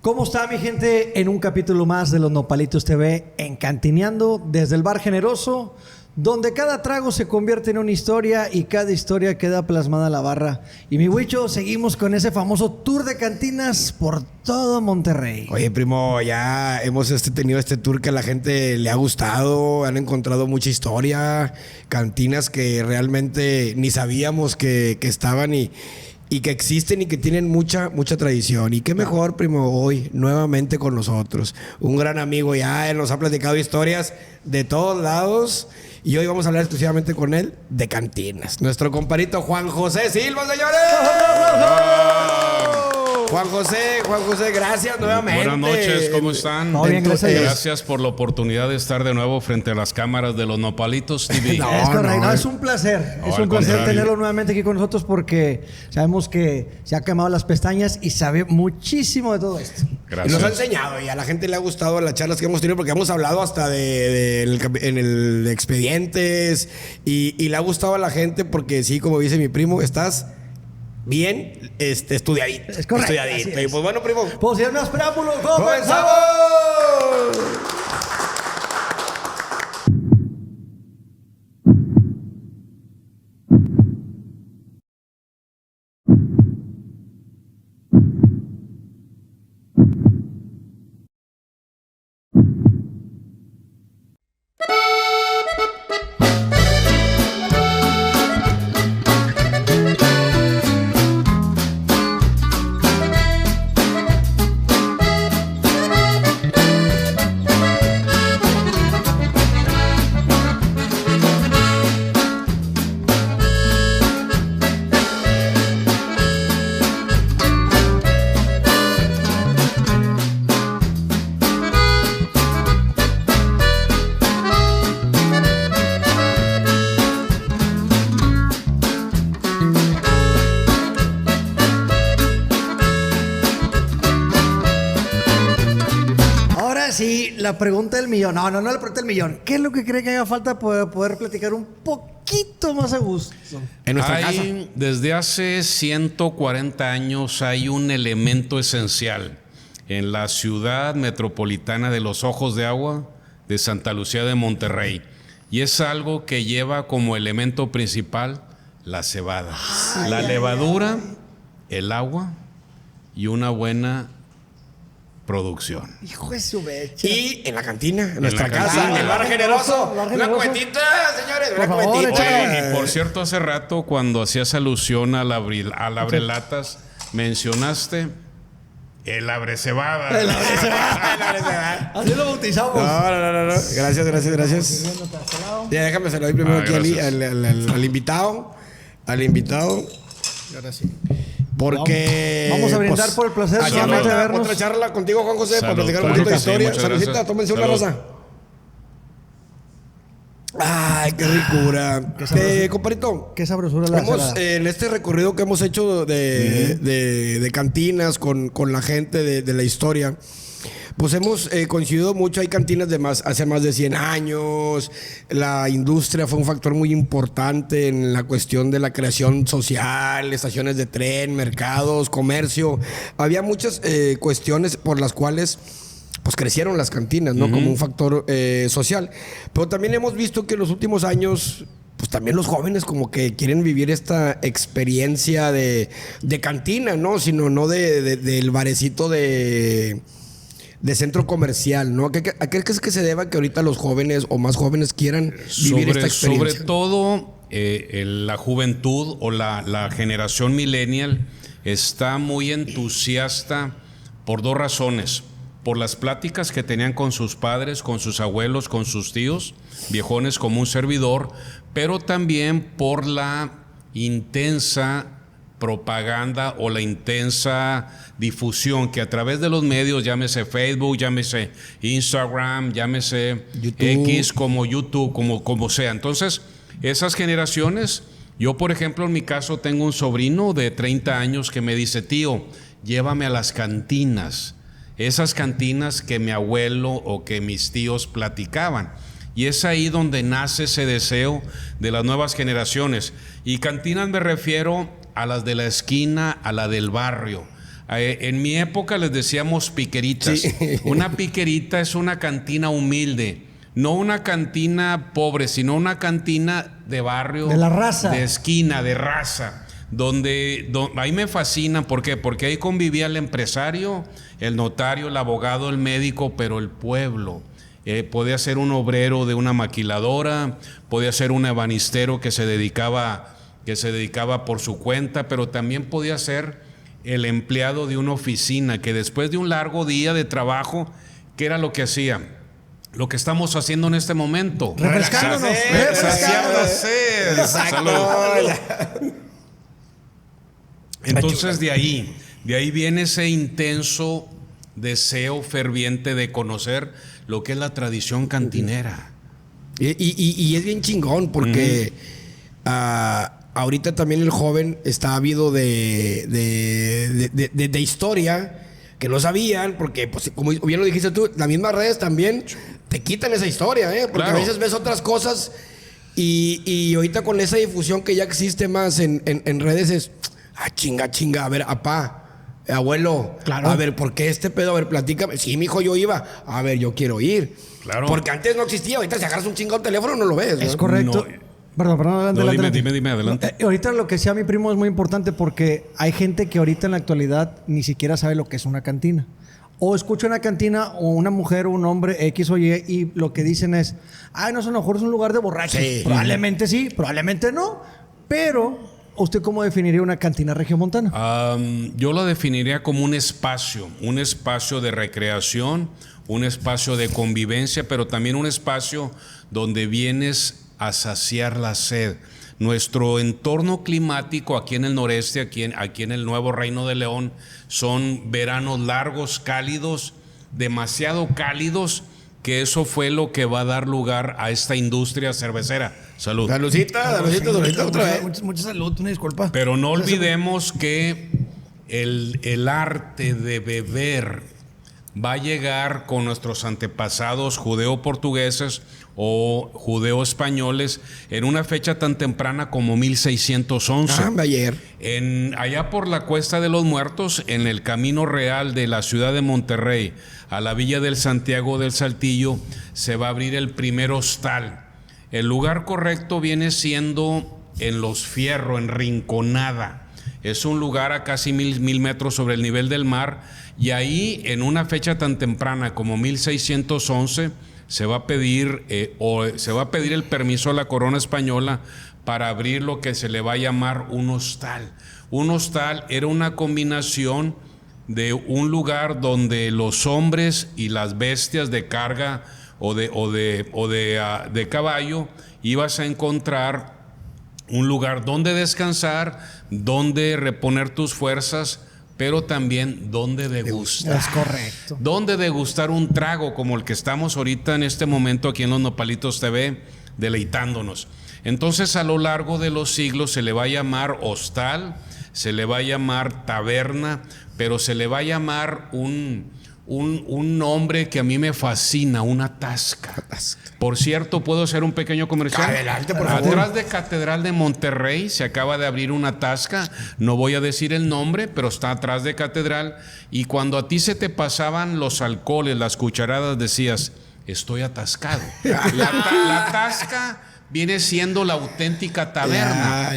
¿Cómo está mi gente? En un capítulo más de Los Nopalitos TV, encantineando desde el Bar Generoso, donde cada trago se convierte en una historia y cada historia queda plasmada en la barra. Y mi Huicho, seguimos con ese famoso tour de cantinas por todo Monterrey. Oye, primo, ya hemos tenido este tour que a la gente le ha gustado, han encontrado mucha historia, cantinas que realmente ni sabíamos que estaban y que existen y que tienen mucha tradición. Y qué mejor, primo, hoy nuevamente con nosotros. Un gran amigo ya, él nos ha platicado historias de todos lados y hoy vamos a hablar exclusivamente con él de cantinas. Nuestro compadrito Juan José Silva, señores. Juan José, gracias nuevamente. Buenas noches, ¿cómo están? Muy bien, gracias por la oportunidad de estar de nuevo frente a las cámaras de Los Nopalitos TV. Es correcto, es un placer. Es un placer tenerlo nuevamente aquí con nosotros porque sabemos que se ha quemado las pestañas y sabe muchísimo de todo esto. Gracias. Y nos ha enseñado y a la gente le ha gustado las charlas que hemos tenido porque hemos hablado hasta en el de expedientes y le ha gustado a la gente porque sí, como dice mi primo, estás bien estudiadito. Es correcto. Estudiadito. Y pues bueno, primo. Pues sin más preámbulos, ¡comenzamos! Sí, la pregunta del millón. No la pregunta del millón. ¿Qué es lo que cree que haga falta para poder platicar un poquito más a gusto? En nuestra casa. Desde hace 140 años hay un elemento esencial en la ciudad metropolitana de los Ojos de Agua de Santa Lucía de Monterrey. Y es algo que lleva como elemento principal la cebada, la levadura, el agua y una buena producción. Hijo de su becha. Y en la cantina, en nuestra la casa, cantina. el Bar Generoso. Bar Una Generoso. cuetita, señores, Por una favor, cuetita. Oye, y por cierto, hace rato cuando hacías alusión al abrelatas, mencionaste el abrecebada. El abrecebada. Así lo bautizamos. No. Gracias. Ya déjame se lo doy primero aquí al invitado. Al invitado. Ahora sí. Porque Vamos a brindar por el placer aquí solamente de otra vernos. charla contigo, Juan José, para Salud, platicar un claro poquito de que sí, historia. muchas Saludcita, gracias. tómense una Salud. rosa. Ay, qué ricura. Compadrito, Qué sabrosura la hemos, celada. en este recorrido que hemos hecho de cantinas con la gente de la historia, pues hemos coincidido mucho. Hay cantinas hace más de 100 años. La industria fue un factor muy importante en la cuestión de la creación social, estaciones de tren, mercados, comercio. Había muchas cuestiones por las cuales pues crecieron las cantinas, ¿no? Como un factor social. Pero también hemos visto que en los últimos años pues también los jóvenes como que quieren vivir esta experiencia de cantina, ¿no? Sino no del barecito de centro comercial, ¿no? ¿A qué crees que se deba que ahorita los jóvenes o más jóvenes quieran vivir esta experiencia? Sobre todo la juventud o la generación millennial está muy entusiasta por dos razones. Por las pláticas que tenían con sus padres, con sus abuelos, con sus tíos, viejones como un servidor, pero también por la intensa propaganda o la intensa difusión que a través de los medios, llámese Facebook, llámese Instagram, llámese YouTube. X, como YouTube, como sea. Entonces, esas generaciones, yo por ejemplo en mi caso tengo un sobrino de 30 años que me dice: tío, llévame a las cantinas, esas cantinas que mi abuelo o que mis tíos platicaban. Y es ahí donde nace ese deseo de las nuevas generaciones. Y cantinas me refiero a las de la esquina, a la del barrio, En mi época les decíamos piqueritas. Sí. Una piquerita es una cantina humilde. No una cantina pobre, sino una cantina de barrio. De la raza. De esquina, de raza. Donde ahí me fascina. ¿Por qué? Porque ahí convivía el empresario, el notario, el abogado, el médico, pero el pueblo. Podía ser un obrero de una maquiladora, podía ser un ebanistero que se dedicaba por su cuenta, pero también podía ser el empleado de una oficina que después de un largo día de trabajo, ¿qué era lo que hacía? Lo que estamos haciendo en este momento. Refrescándonos. Saciar la sed. Salud. Entonces de ahí viene ese intenso deseo ferviente de conocer lo que es la tradición cantinera. Y es bien chingón porque ahorita también el joven está ávido de historia que no sabían, porque pues, como bien lo dijiste tú, las mismas redes también te quitan esa historia, porque claro. A veces ves otras cosas y ahorita con esa difusión que ya existe más en redes es, chinga, a ver, apá, abuelo, claro. A ver, ¿por qué este pedo? A ver, platícame. Sí, mijo, yo iba. A ver, yo quiero ir. Claro. Porque antes no existía. Ahorita si agarras un chingado teléfono no lo ves, ¿no? Es correcto. No. Perdón, adelante. Dime, adelante. Ahorita lo que decía mi primo es muy importante porque hay gente que ahorita en la actualidad ni siquiera sabe lo que es una cantina. O escucha una cantina o una mujer o un hombre X o Y lo que dicen es, no, eso a lo mejor es un lugar de borrachos. Sí. Probablemente sí, probablemente no. Pero, ¿usted cómo definiría una cantina regiomontana? Yo la definiría como un espacio de recreación, un espacio de convivencia, pero también un espacio donde vienes a saciar la sed. Nuestro entorno climático aquí en el noreste, aquí en el Nuevo Reino de León, son veranos largos, cálidos, demasiado cálidos, que eso fue lo que va a dar lugar a esta industria cervecera. Salud. Saludcita otra vez. Mucha salud, una disculpa. Pero no olvidemos que el arte de beber va a llegar con nuestros antepasados judeo-portugueses o judeo-españoles en una fecha tan temprana como 1611. Ayer. Allá por la Cuesta de los Muertos, en el camino real de la ciudad de Monterrey a la villa del Santiago del Saltillo, se va a abrir el primer hostal. El lugar correcto viene siendo en Los Fierro, en Rinconada. Es un lugar a casi 1000 metros sobre el nivel del mar, y ahí en una fecha tan temprana como 1611 se va a pedir el permiso a la corona española para abrir lo que se le va a llamar un hostal. Un hostal era una combinación de un lugar donde los hombres y las bestias de carga o de caballo ibas a encontrar un lugar donde descansar, donde reponer tus fuerzas, pero también donde degustar. Es correcto. Donde degustar un trago como el que estamos ahorita en este momento aquí en Los Nopalitos TV, deleitándonos. Entonces, a lo largo de los siglos se le va a llamar hostal, se le va a llamar taberna, pero se le va a llamar un nombre que a mí me fascina, una tasca. Por cierto, ¿puedo hacer un pequeño comercial? Adelante, por favor. Atrás de Catedral de Monterrey se acaba de abrir una tasca, no voy a decir el nombre, pero está atrás de Catedral, y cuando a ti se te pasaban los alcoholes, las cucharadas, decías, estoy atascado. La tasca viene siendo la auténtica taberna.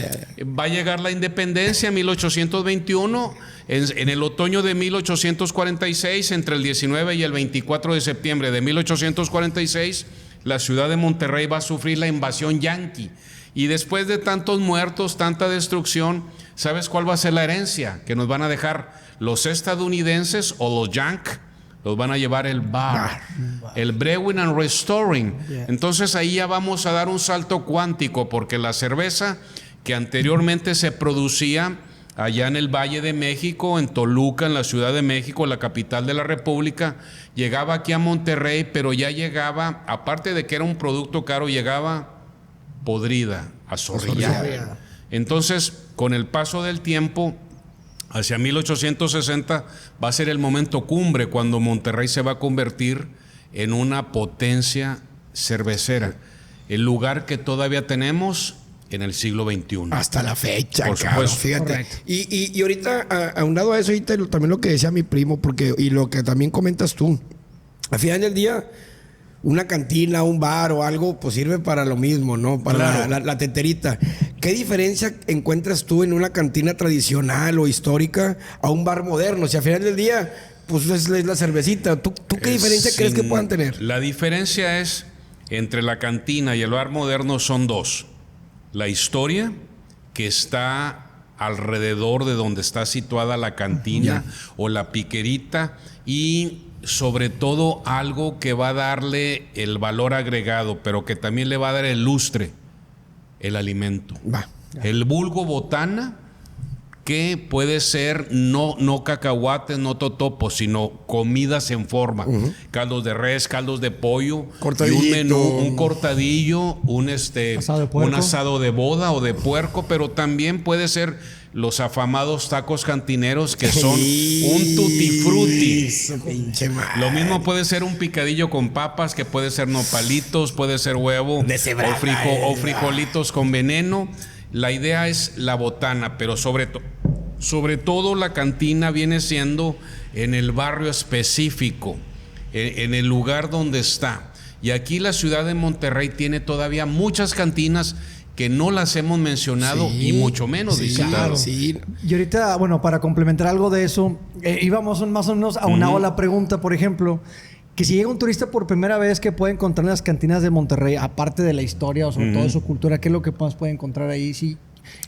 Va a llegar la independencia en 1821, en el otoño de 1846, entre el 19 y el 24 de septiembre de 1846, la ciudad de Monterrey va a sufrir la invasión yanqui. Y después de tantos muertos, tanta destrucción, ¿sabes cuál va a ser la herencia que nos van a dejar los estadounidenses o los yank? Los van a llevar el bar, el Brewing and Restoring. Entonces ahí ya vamos a dar un salto cuántico, porque la cerveza que anteriormente se producía allá en el Valle de México, en Toluca, en la Ciudad de México, la capital de la República, llegaba aquí a Monterrey, pero ya llegaba, aparte de que era un producto caro, llegaba podrida, azorrillada. Entonces, con el paso del tiempo, hacia 1860 va a ser el momento cumbre cuando Monterrey se va a convertir en una potencia cervecera. El lugar que todavía tenemos en el siglo XXI. Hasta la fecha, Por cabrón, supuesto. fíjate. Correcto. Y ahorita, aunado a eso, ahorita también lo que decía mi primo, y lo que también comentas tú, al final del día, una cantina, un bar o algo, pues sirve para lo mismo, ¿no? Para Claro. la teterita. ¿Qué diferencia encuentras tú en una cantina tradicional o histórica a un bar moderno? Si al final del día, pues es la cervecita. ¿Tú qué diferencia crees que puedan tener? La diferencia es entre la cantina y el bar moderno son dos. La historia que está alrededor de donde está situada la cantina o la piquerita, y sobre todo algo que va a darle el valor agregado, pero que también le va a dar el lustre, el alimento. Va. El vulgo botana, que puede ser no cacahuates, no totopos, sino comidas en forma. Caldos de res, caldos de pollo, Cortadillito. y un menú, un cortadillo, Asado de puerco. un asado de boda o de puerco, pero también puede ser los afamados tacos cantineros, que son un tutti frutti. Eso, pinche madre. Lo mismo puede ser un picadillo con papas, que puede ser nopalitos, puede ser huevo Deshebrada, o frijolitos con veneno. La idea es la botana, pero sobre todo la cantina viene siendo en el barrio específico, en el lugar donde está. Y aquí la ciudad de Monterrey tiene todavía muchas cantinas que no las hemos mencionado y mucho menos visitado. Sí. Y ahorita, bueno, para complementar algo de eso, íbamos más o menos aunado a la pregunta, por ejemplo, que si llega un turista por primera vez, ¿qué puede encontrar en las cantinas de Monterrey? Aparte de la historia o sobre todo de su cultura, ¿qué es lo que más puede encontrar ahí? Sí.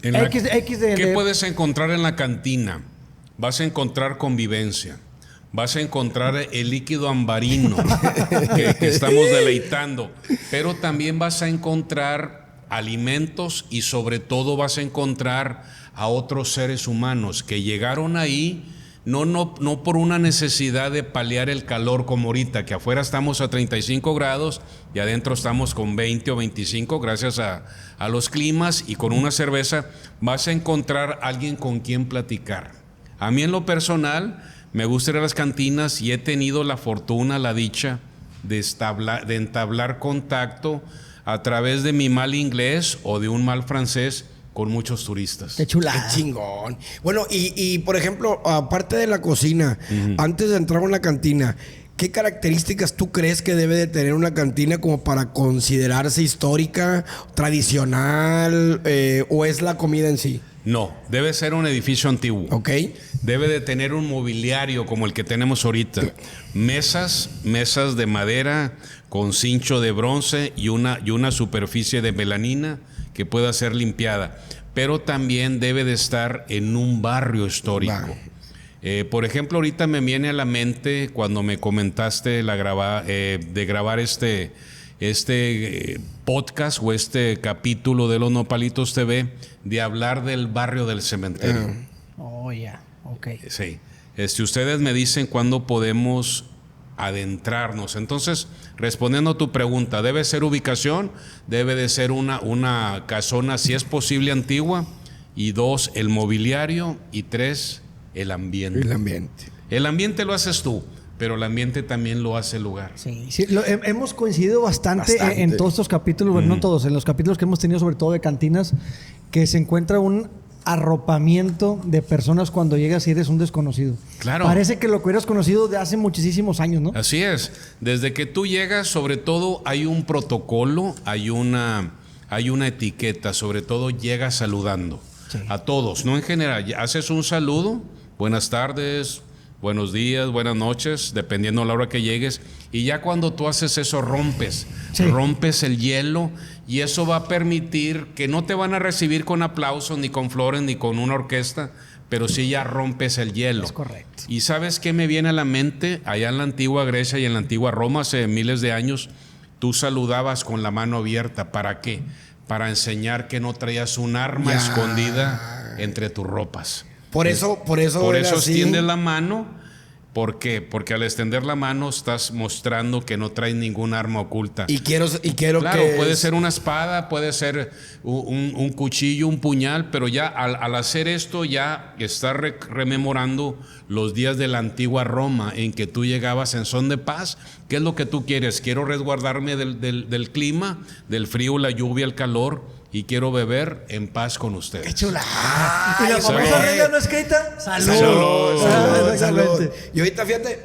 ¿Qué puedes encontrar en la cantina? Vas a encontrar convivencia. Vas a encontrar el líquido ambarino que estamos deleitando. Pero también vas a encontrar alimentos, y sobre todo vas a encontrar a otros seres humanos que llegaron ahí no por una necesidad de paliar el calor como ahorita, que afuera estamos a 35 grados y adentro estamos con 20 o 25 gracias a los climas, y con una cerveza vas a encontrar alguien con quien platicar. A mí en lo personal me gusta ir a las cantinas y he tenido la fortuna, la dicha de entablar contacto a través de mi mal inglés o de un mal francés con muchos turistas. Qué chulada. Qué chingón. Bueno, y por ejemplo, aparte de la cocina, antes de entrar a una cantina, ¿qué características tú crees que debe de tener una cantina como para considerarse histórica, tradicional, o es la comida en sí? No, debe ser un edificio antiguo. ¿Ok? Debe de tener un mobiliario como el que tenemos ahorita. Mesas de madera con cincho de bronce y una superficie de melanina que pueda ser limpiada. Pero también debe de estar en un barrio histórico. Por ejemplo, ahorita me viene a la mente cuando me comentaste de grabar este podcast o este capítulo de Los Nopalitos TV, de hablar del barrio del cementerio. Oh, ya. Ok. Sí. Ustedes me dicen cuándo podemos adentrarnos. Entonces, respondiendo a tu pregunta, debe ser ubicación, debe de ser una casona, si es posible, antigua, y 2, el mobiliario, y 3, el ambiente. El ambiente. El ambiente lo haces tú, pero el ambiente también lo hace el lugar. Sí, hemos coincidido bastante en todos estos capítulos, bueno, no todos, en los capítulos que hemos tenido sobre todo de cantinas, que se encuentra un arropamiento de personas cuando llegas y eres un desconocido. Claro. Parece que lo que hubieras conocido de hace muchísimos años, ¿no? Así es. Desde que tú llegas, sobre todo hay un protocolo, hay una etiqueta, sobre todo llegas saludando a todos, no en general. Haces un saludo, buenas tardes, buenos días, buenas noches, dependiendo de la hora que llegues, y ya cuando tú haces eso rompes el hielo, y eso va a permitir que no te van a recibir con aplausos, ni con flores, ni con una orquesta, pero sí ya rompes el hielo. Es correcto. ¿Y sabes qué me viene a la mente? Allá en la antigua Grecia y en la antigua Roma, hace miles de años, tú saludabas con la mano abierta. ¿Para qué? Para enseñar que no traías un arma escondida entre tus ropas. Por eso extiendes la mano. ¿Por qué? Porque al extender la mano estás mostrando que no traes ningún arma oculta. Y quiero claro, que... puede ser una espada, puede ser un cuchillo, un puñal, pero ya al hacer esto ya estás rememorando los días de la antigua Roma en que tú llegabas en son de paz. ¿Qué es lo que tú quieres? Quiero resguardarme del clima, del frío, la lluvia, el calor, y quiero beber en paz con ustedes. ¡Qué chula! Ay, ¿Y la salud. famosa regla no escrita? ¡Salud! Salud, salud, Exactamente. salud. Y ahorita fíjate,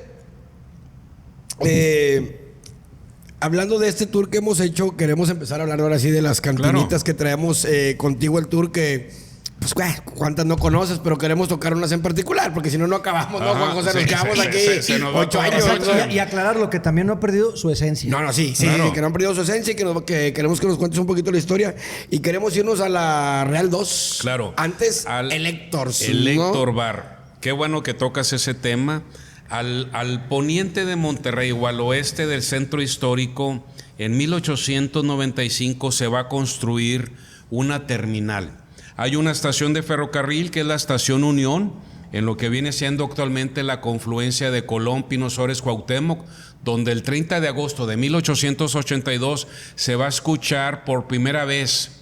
hablando de este tour que hemos hecho, queremos empezar a hablar ahora sí de las cantinitas que traemos contigo, el tour que, pues, cuántas no conoces, pero queremos tocar unas en particular, porque si no, no acabamos, ¿no, Ajá, Juan José? Nos sí, quedamos aquí se nos va 8 todo. años. Exacto. Y aclarar lo que también no ha perdido su esencia. No, sí, Claro. que no han perdido su esencia y que queremos que nos cuentes un poquito la historia. Y queremos irnos a la Real 2. Claro. Antes, Al Electors. Elector Bar. Qué bueno que tocas ese tema. Al poniente de Monterrey o al oeste del centro histórico, en 1895 se va a construir una terminal. Hay una estación de ferrocarril que es la Estación Unión, en lo que viene siendo actualmente la confluencia de Colón, Pino Suárez, Cuauhtémoc, donde el 30 de agosto de 1882 se va a escuchar por primera vez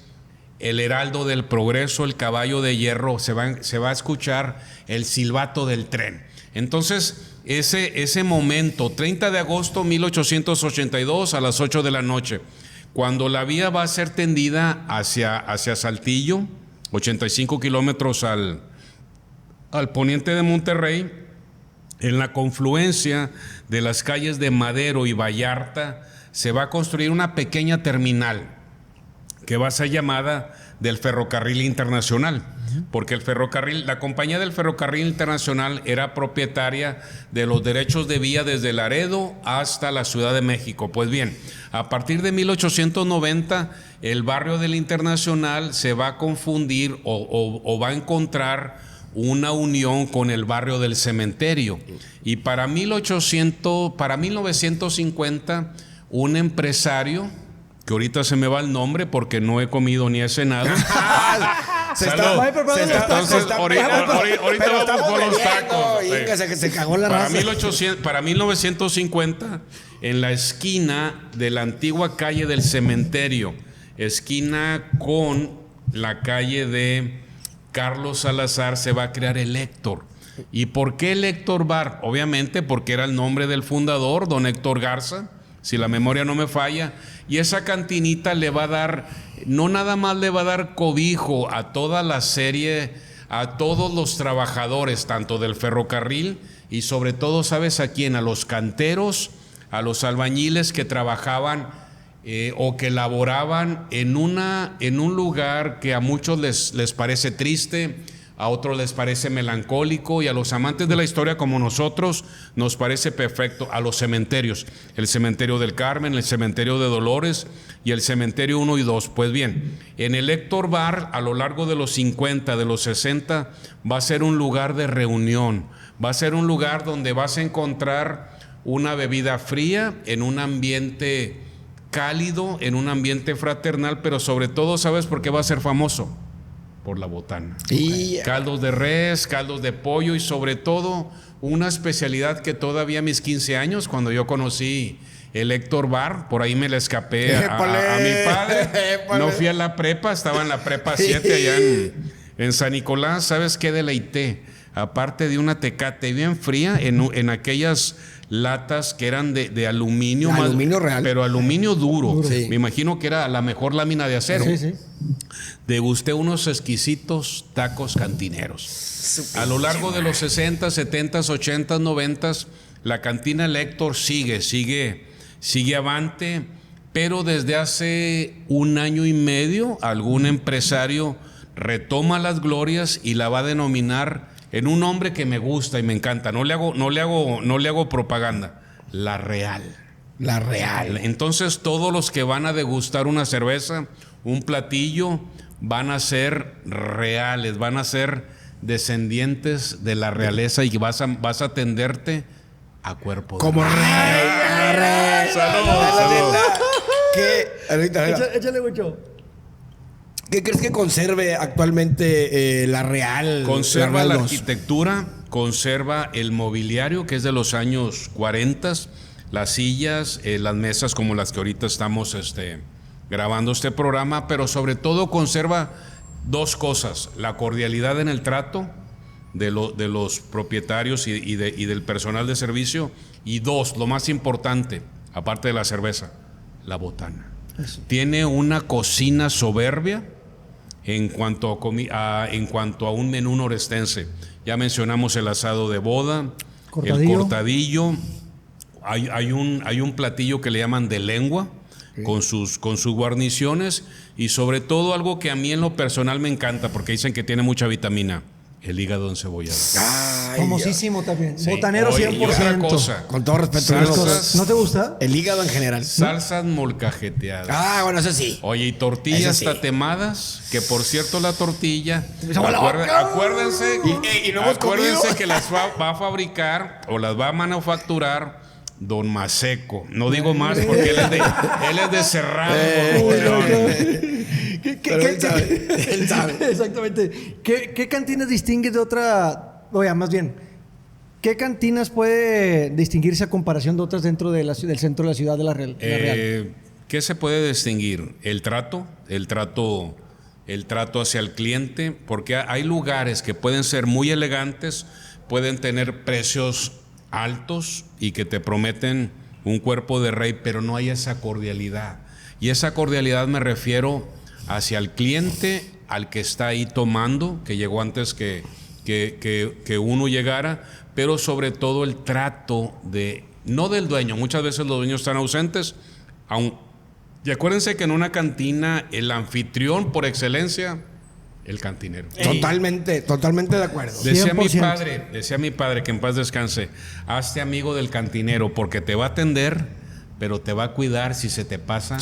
el heraldo del progreso, el caballo de hierro, se va a escuchar el silbato del tren. Entonces, ese momento, 30 de agosto 1882 a las 8 de la noche, cuando la vía va a ser tendida hacia Saltillo, 85 kilómetros al poniente de Monterrey, en la confluencia de las calles de Madero y Vallarta, se va a construir una pequeña terminal que va a ser llamada del Ferrocarril Internacional, porque la compañía del Ferrocarril Internacional era propietaria de los derechos de vía desde Laredo hasta la Ciudad de México. Pues bien, a partir de 1890, el barrio del Internacional se va a confundir o va a encontrar una unión con el barrio del Cementerio. Y para 1950, un empresario, que ahorita se me va el nombre porque no he comido ni he cenado. Salud. Entonces, ahorita vamos por los tacos. Se cagó la Para raza. Para 1950, en la esquina de la antigua calle del Cementerio, esquina con la calle de Carlos Salazar, se va a crear el Héctor. ¿Y por qué el Héctor Bar? Obviamente porque era el nombre del fundador, don Héctor Garza, si la memoria no me falla, y esa cantinita le va a dar, no nada más le va a dar cobijo a toda la serie, a todos los trabajadores, tanto del ferrocarril y sobre todo, ¿sabes a quién? A los canteros, a los albañiles que trabajaban o que laboraban en un lugar que a muchos les parece triste, a otros les parece melancólico, y a los amantes de la historia como nosotros nos parece perfecto, a los cementerios, el cementerio del Carmen, el cementerio de Dolores y el cementerio 1 y 2. Pues bien, en el Héctor Bar, a lo largo de los 50, de los 60, va a ser un lugar de reunión, va a ser un lugar donde vas a encontrar una bebida fría en un ambiente cálido, en un ambiente fraternal, pero sobre todo, ¿sabes por qué va a ser famoso? Por la botana. Caldos de res, caldos de pollo y sobre todo una especialidad que todavía a mis 15 años, cuando yo conocí el Héctor Bar, por ahí me le escapé a mi padre. No fui a la prepa, estaba en la prepa 7 allá en San Nicolás. ¿Sabes qué deleité? Aparte de una Tecate bien fría en aquellas latas que eran de aluminio. Aluminio real. Pero aluminio duro. Sí. Me imagino que era la mejor lámina de acero. Sí. Degusté unos exquisitos tacos cantineros. A lo largo de los 60, 70, 80, 90, la cantina El Héctor sigue avante, pero desde hace un año y medio algún empresario retoma las glorias y la va a denominar en un nombre que me gusta y me encanta. No le hago propaganda. La Real. La Real. Entonces todos los que van a degustar una cerveza, un platillo, van a ser reales, van a ser descendientes de la realeza y vas a atenderte a cuerpo. Como rey. Salud. Échale mucho. ¿Qué crees que conserve actualmente la Real? Conserva la 2? arquitectura, conserva el mobiliario que es de los años 40, las sillas, las mesas como las que ahorita estamos grabando este programa, pero sobre todo conserva dos cosas: la cordialidad en el trato de los propietarios y del personal de servicio, y dos, lo más importante, aparte de la cerveza, la botana. Eso. Tiene una cocina soberbia, en cuanto en cuanto a un menú norestense. Ya mencionamos el asado de boda, el cortadillo. Hay un platillo que le llaman de lengua, con sus guarniciones, y sobre todo algo que a mí en lo personal me encanta, porque dicen que tiene mucha vitamina: el hígado encebollado. Famosísimo también. Sí. Botanero 100%. Y otra cosa, Con todo respeto. ¿No te gusta? El hígado en general. salsas molcajeteadas. Bueno, eso sí. Oye, y tortillas Eso sí. tatemadas, que por cierto la tortilla, ¡Agua la boca! acuérdense, Y no hemos acuérdense comido. que las va a fabricar o las va a manufacturar Don Maseco. No digo más porque él es de Cerrado, Nuevo León. Él sabe. Exactamente. ¿Qué cantinas distingue de otra? Oye, más bien, ¿qué cantinas puede distinguirse a comparación de otras dentro del centro de la ciudad de La Real? ¿Qué se puede distinguir? El trato hacia el cliente, porque hay lugares que pueden ser muy elegantes, pueden tener precios altos y que te prometen un cuerpo de rey, pero no hay esa cordialidad. Y esa cordialidad me refiero hacia el cliente, al que está ahí tomando, que llegó antes que uno llegara, pero sobre todo el trato no del dueño. Muchas veces los dueños están ausentes, y acuérdense que en una cantina el anfitrión por excelencia, el cantinero. Totalmente de acuerdo. Decía 100%. mi padre, que en paz descanse: hazte amigo del cantinero, porque te va a atender, pero te va a cuidar si se te pasan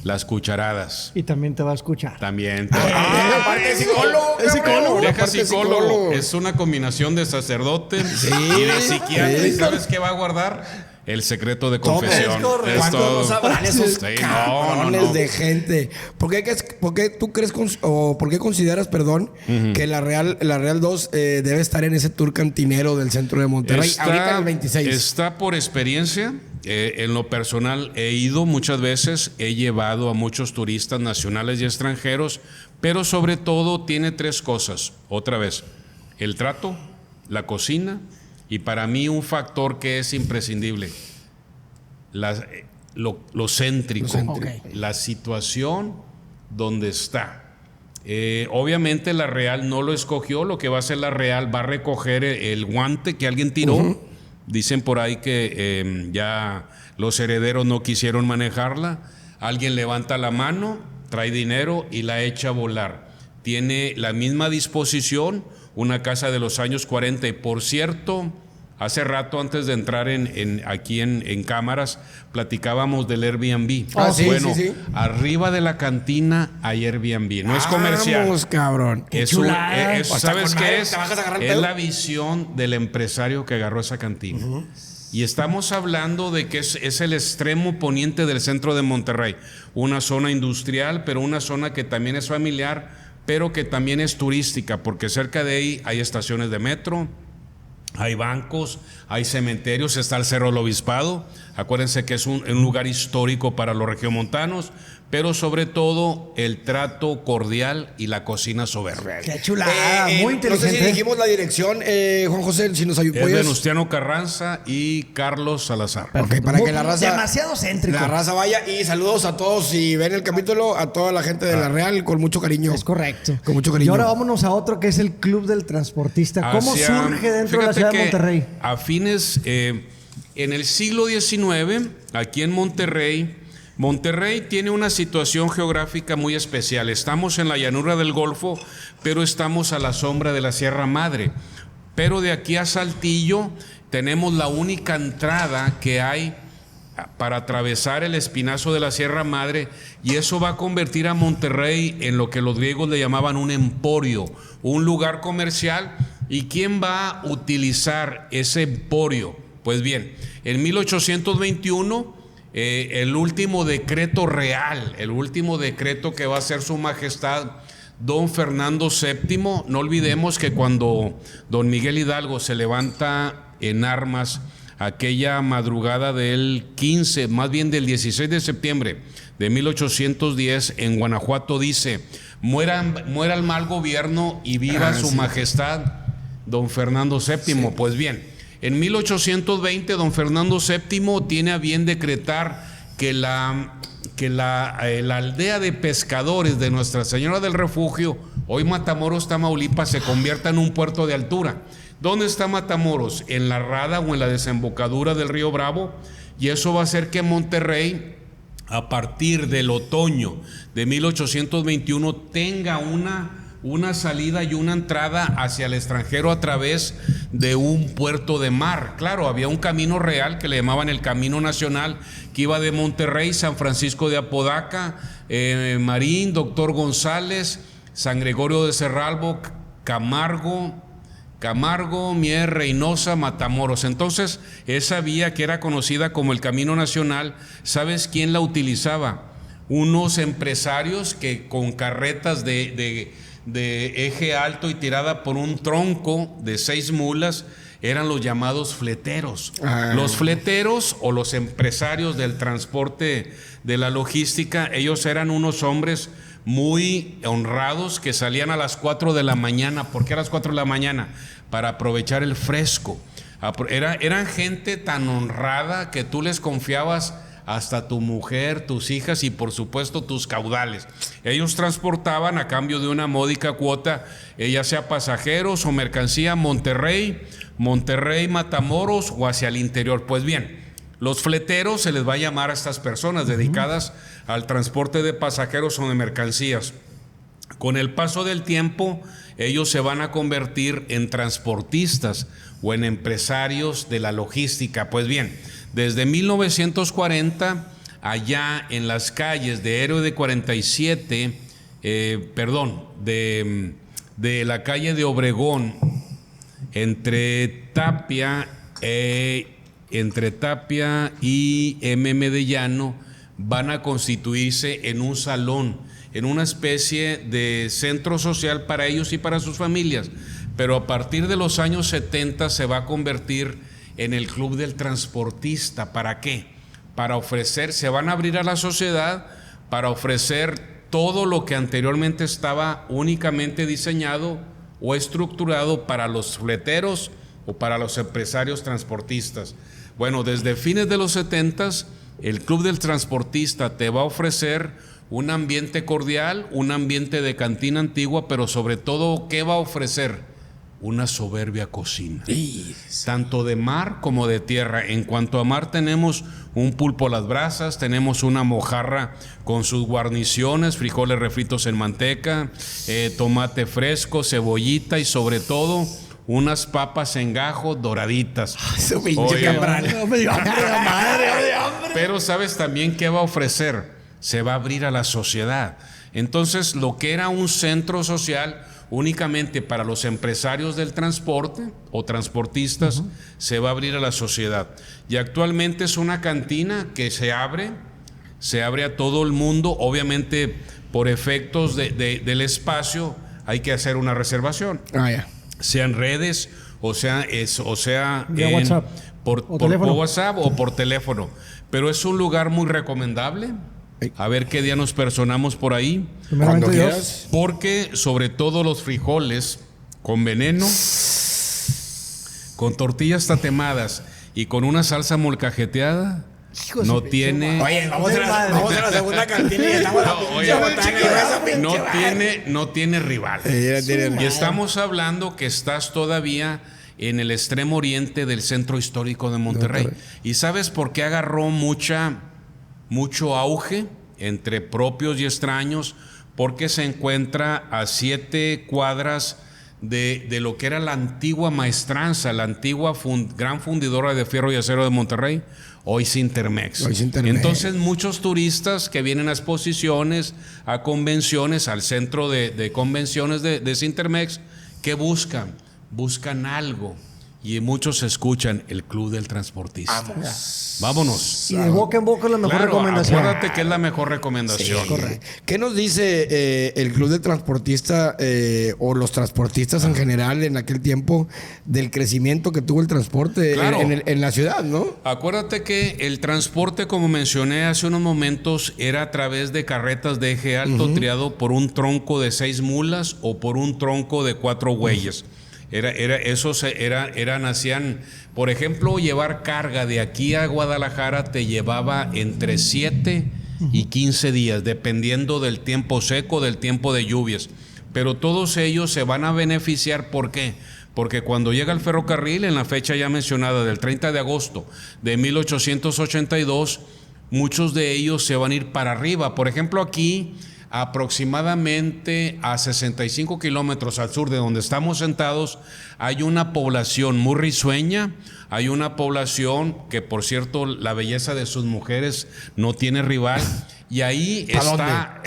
las cucharadas. Y también te va a escuchar. También. Aparte es psicólogo. Es psicólogo. Deja psicólogo. Es una combinación de sacerdote y de psiquiatra. ¿Y sabes qué va a guardar? El secreto de confesión. ¿Cuánto no sabrán esos Sí, cabrones no. de gente? ¿Por qué tú crees o por qué consideras, que la Real 2 debe estar en ese tour cantinero del centro de Monterrey ahorita en el 26? Está por experiencia. En lo personal he ido muchas veces, he llevado a muchos turistas nacionales y extranjeros, pero sobre todo tiene tres cosas. Otra vez, el trato, la cocina, y para mí un factor que es imprescindible: lo céntrico, la situación donde está. Obviamente la Real no lo escogió. Lo que va a hacer la Real, va a recoger el guante que alguien tiró. Dicen por ahí que ya los herederos no quisieron manejarla. Alguien levanta la mano, trae dinero y la echa a volar. Tiene la misma disposición, una casa de los años 40. Y por cierto, hace rato, antes de entrar aquí en cámaras, platicábamos del Airbnb. Sí. Arriba de la cantina hay Airbnb. No es comercial. Vamos, cabrón. ¿Sabes qué es? Es la visión del empresario que agarró esa cantina. Y estamos hablando de que es el extremo poniente del centro de Monterrey. Una zona industrial, pero una zona que también es familiar, pero que también es turística, porque cerca de ahí hay estaciones de metro, hay bancos, hay cementerios, está el Cerro del Obispado. Acuérdense que es un lugar histórico para los regiomontanos, pero sobre todo el trato cordial y la cocina soberbia. ¡Qué chulada! Muy inteligente. No sé si dijimos la dirección, Juan José, si nos Es ayudas. Venustiano Carranza y Carlos Salazar. Ok, para que la raza... Demasiado céntrico. La raza vaya, y saludos a todos, si ven el capítulo, a toda la gente de La Real, con mucho cariño. Es correcto. Con mucho cariño. Y ahora vámonos a otro que es el Club del Transportista. ¿Cómo surge dentro de la ciudad de Monterrey? A fines, en el siglo XIX, aquí en Monterrey tiene una situación geográfica muy especial. Estamos en la llanura del Golfo, pero estamos a la sombra de la Sierra Madre. Pero de aquí a Saltillo tenemos la única entrada que hay para atravesar el espinazo de la Sierra Madre, y eso va a convertir a Monterrey en lo que los griegos le llamaban un emporio, un lugar comercial. ¿Y quién va a utilizar ese emporio? Pues bien, en 1821... el último decreto real, el último decreto que va a hacer su majestad don Fernando VII. No olvidemos que cuando don Miguel Hidalgo se levanta en armas aquella madrugada del 15, más bien del 16 de septiembre de 1810 en Guanajuato, dice: muera el mal gobierno y viva su majestad don Fernando VII. Sí. Pues bien, en 1820 don Fernando VII tiene a bien decretar que que la aldea de pescadores de Nuestra Señora del Refugio, hoy Matamoros, Tamaulipas, se convierta en un puerto de altura. ¿Dónde está Matamoros? En la rada o en la desembocadura del río Bravo, y eso va a hacer que Monterrey, a partir del otoño de 1821, tenga una salida y una entrada hacia el extranjero a través de un puerto de mar. Claro, había un camino real que le llamaban el Camino Nacional, que iba de Monterrey, San Francisco de Apodaca, Marín, Doctor González, San Gregorio de Cerralbo, Camargo, Mier, Reynosa, Matamoros. Entonces, esa vía que era conocida como el Camino Nacional, ¿sabes quién la utilizaba? Unos empresarios que con carretas de eje alto y tirada por un tronco de 6 mulas, eran los llamados fleteros. Los fleteros o los empresarios del transporte de la logística, ellos eran unos hombres muy honrados que salían a las 4 de la mañana. ¿Por qué a las 4 de la mañana? Para aprovechar el fresco. Eran gente tan honrada que tú les confiabas hasta tu mujer, tus hijas y por supuesto tus caudales. Ellos transportaban a cambio de una módica cuota, ya sea pasajeros o mercancía, Monterrey, Matamoros o hacia el interior. Pues bien, los fleteros se les va a llamar a estas personas dedicadas al transporte de pasajeros o de mercancías. Con el paso del tiempo, ellos se van a convertir en transportistas o en empresarios de la logística. Pues bien, desde 1940, allá en las calles de Héroe de 47, de la calle de Obregón, entre Tapia y M. de Llano, van a constituirse en un salón, en una especie de centro social para ellos y para sus familias. Pero a partir de los años 70 se va a convertir en el Club del Transportista. ¿Para qué? Para ofrecer, se van a abrir a la sociedad para ofrecer todo lo que anteriormente estaba únicamente diseñado o estructurado para los fleteros o para los empresarios transportistas. Bueno, desde fines de los 70s, el Club del Transportista te va a ofrecer un ambiente cordial, un ambiente de cantina antigua, pero sobre todo, ¿qué va a ofrecer? Una soberbia cocina, tanto de mar como de tierra. En cuanto a mar, tenemos un pulpo a las brasas, tenemos una mojarra con sus guarniciones, frijoles refritos en manteca, tomate fresco, cebollita y sobre todo unas papas en gajo doraditas. Pero ¿sabes también qué va a ofrecer? Se va a abrir a la sociedad. Entonces, lo que era un centro social únicamente para los empresarios del transporte o transportistas, se va a abrir a la sociedad. Y actualmente es una cantina que se abre a todo el mundo. Obviamente, por efectos del espacio, hay que hacer una reservación. Sea en redes, o sea WhatsApp. por WhatsApp o por teléfono. Pero es un lugar muy recomendable. A ver qué día nos personamos por ahí. Cuando quieras. Porque sobre todo los frijoles con veneno, con tortillas tatemadas y con una salsa molcajeteada, no tiene... Oye, vamos a la segunda cantina y estamos no tiene rival. Y estamos hablando que estás todavía en el extremo oriente del centro histórico de Monterrey. ¿Y sabes por qué agarró mucho auge entre propios y extraños? Porque se encuentra a 7 cuadras de lo que era la antigua maestranza, la antigua gran fundidora de fierro y acero de Monterrey, hoy Sintermex. Entonces muchos turistas que vienen a exposiciones, a convenciones, al centro de convenciones de Sintermex, ¿qué buscan? Buscan algo. Y muchos escuchan el Club del Transportista. Vámonos. Y de boca en boca es la mejor recomendación. Acuérdate que es la mejor recomendación. Sí, correcto. ¿Qué nos dice el Club del Transportista o los transportistas en general en aquel tiempo del crecimiento que tuvo el transporte en la ciudad, no? Acuérdate que el transporte, como mencioné hace unos momentos, era a través de carretas de eje alto triado por un tronco de 6 mulas o por un tronco de 4 bueyes. Hacían, por ejemplo, llevar carga de aquí a Guadalajara te llevaba entre 7 y 15 días, dependiendo del tiempo seco, del tiempo de lluvias. Pero todos ellos se van a beneficiar, ¿por qué? Porque cuando llega el ferrocarril, en la fecha ya mencionada del 30 de agosto de 1882, muchos de ellos se van a ir para arriba. Por ejemplo, aquí, aproximadamente a 65 kilómetros al sur de donde estamos sentados, hay una población muy risueña, hay una población que, por cierto, la belleza de sus mujeres no tiene rival, y ahí está,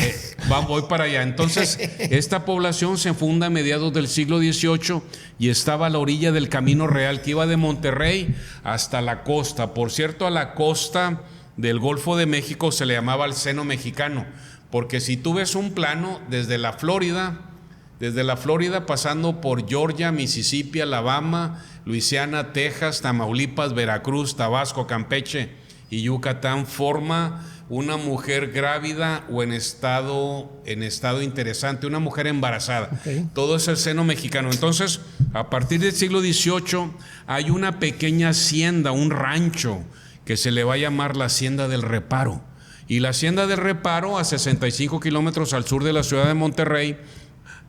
voy para allá. Entonces, esta población se funda a mediados del siglo XVIII y estaba a la orilla del Camino Real que iba de Monterrey hasta la costa. Por cierto, a la costa del Golfo de México se le llamaba el seno mexicano, porque si tú ves un plano desde la Florida pasando por Georgia, Mississippi, Alabama, Luisiana, Texas, Tamaulipas, Veracruz, Tabasco, Campeche y Yucatán, forma una mujer grávida o en estado interesante, una mujer embarazada. Okay. Todo es el seno mexicano. Entonces, a partir del siglo XVIII hay una pequeña hacienda, un rancho, que se le va a llamar la Hacienda del Reparo. Y la Hacienda del Reparo, a 65 kilómetros al sur de la ciudad de Monterrey,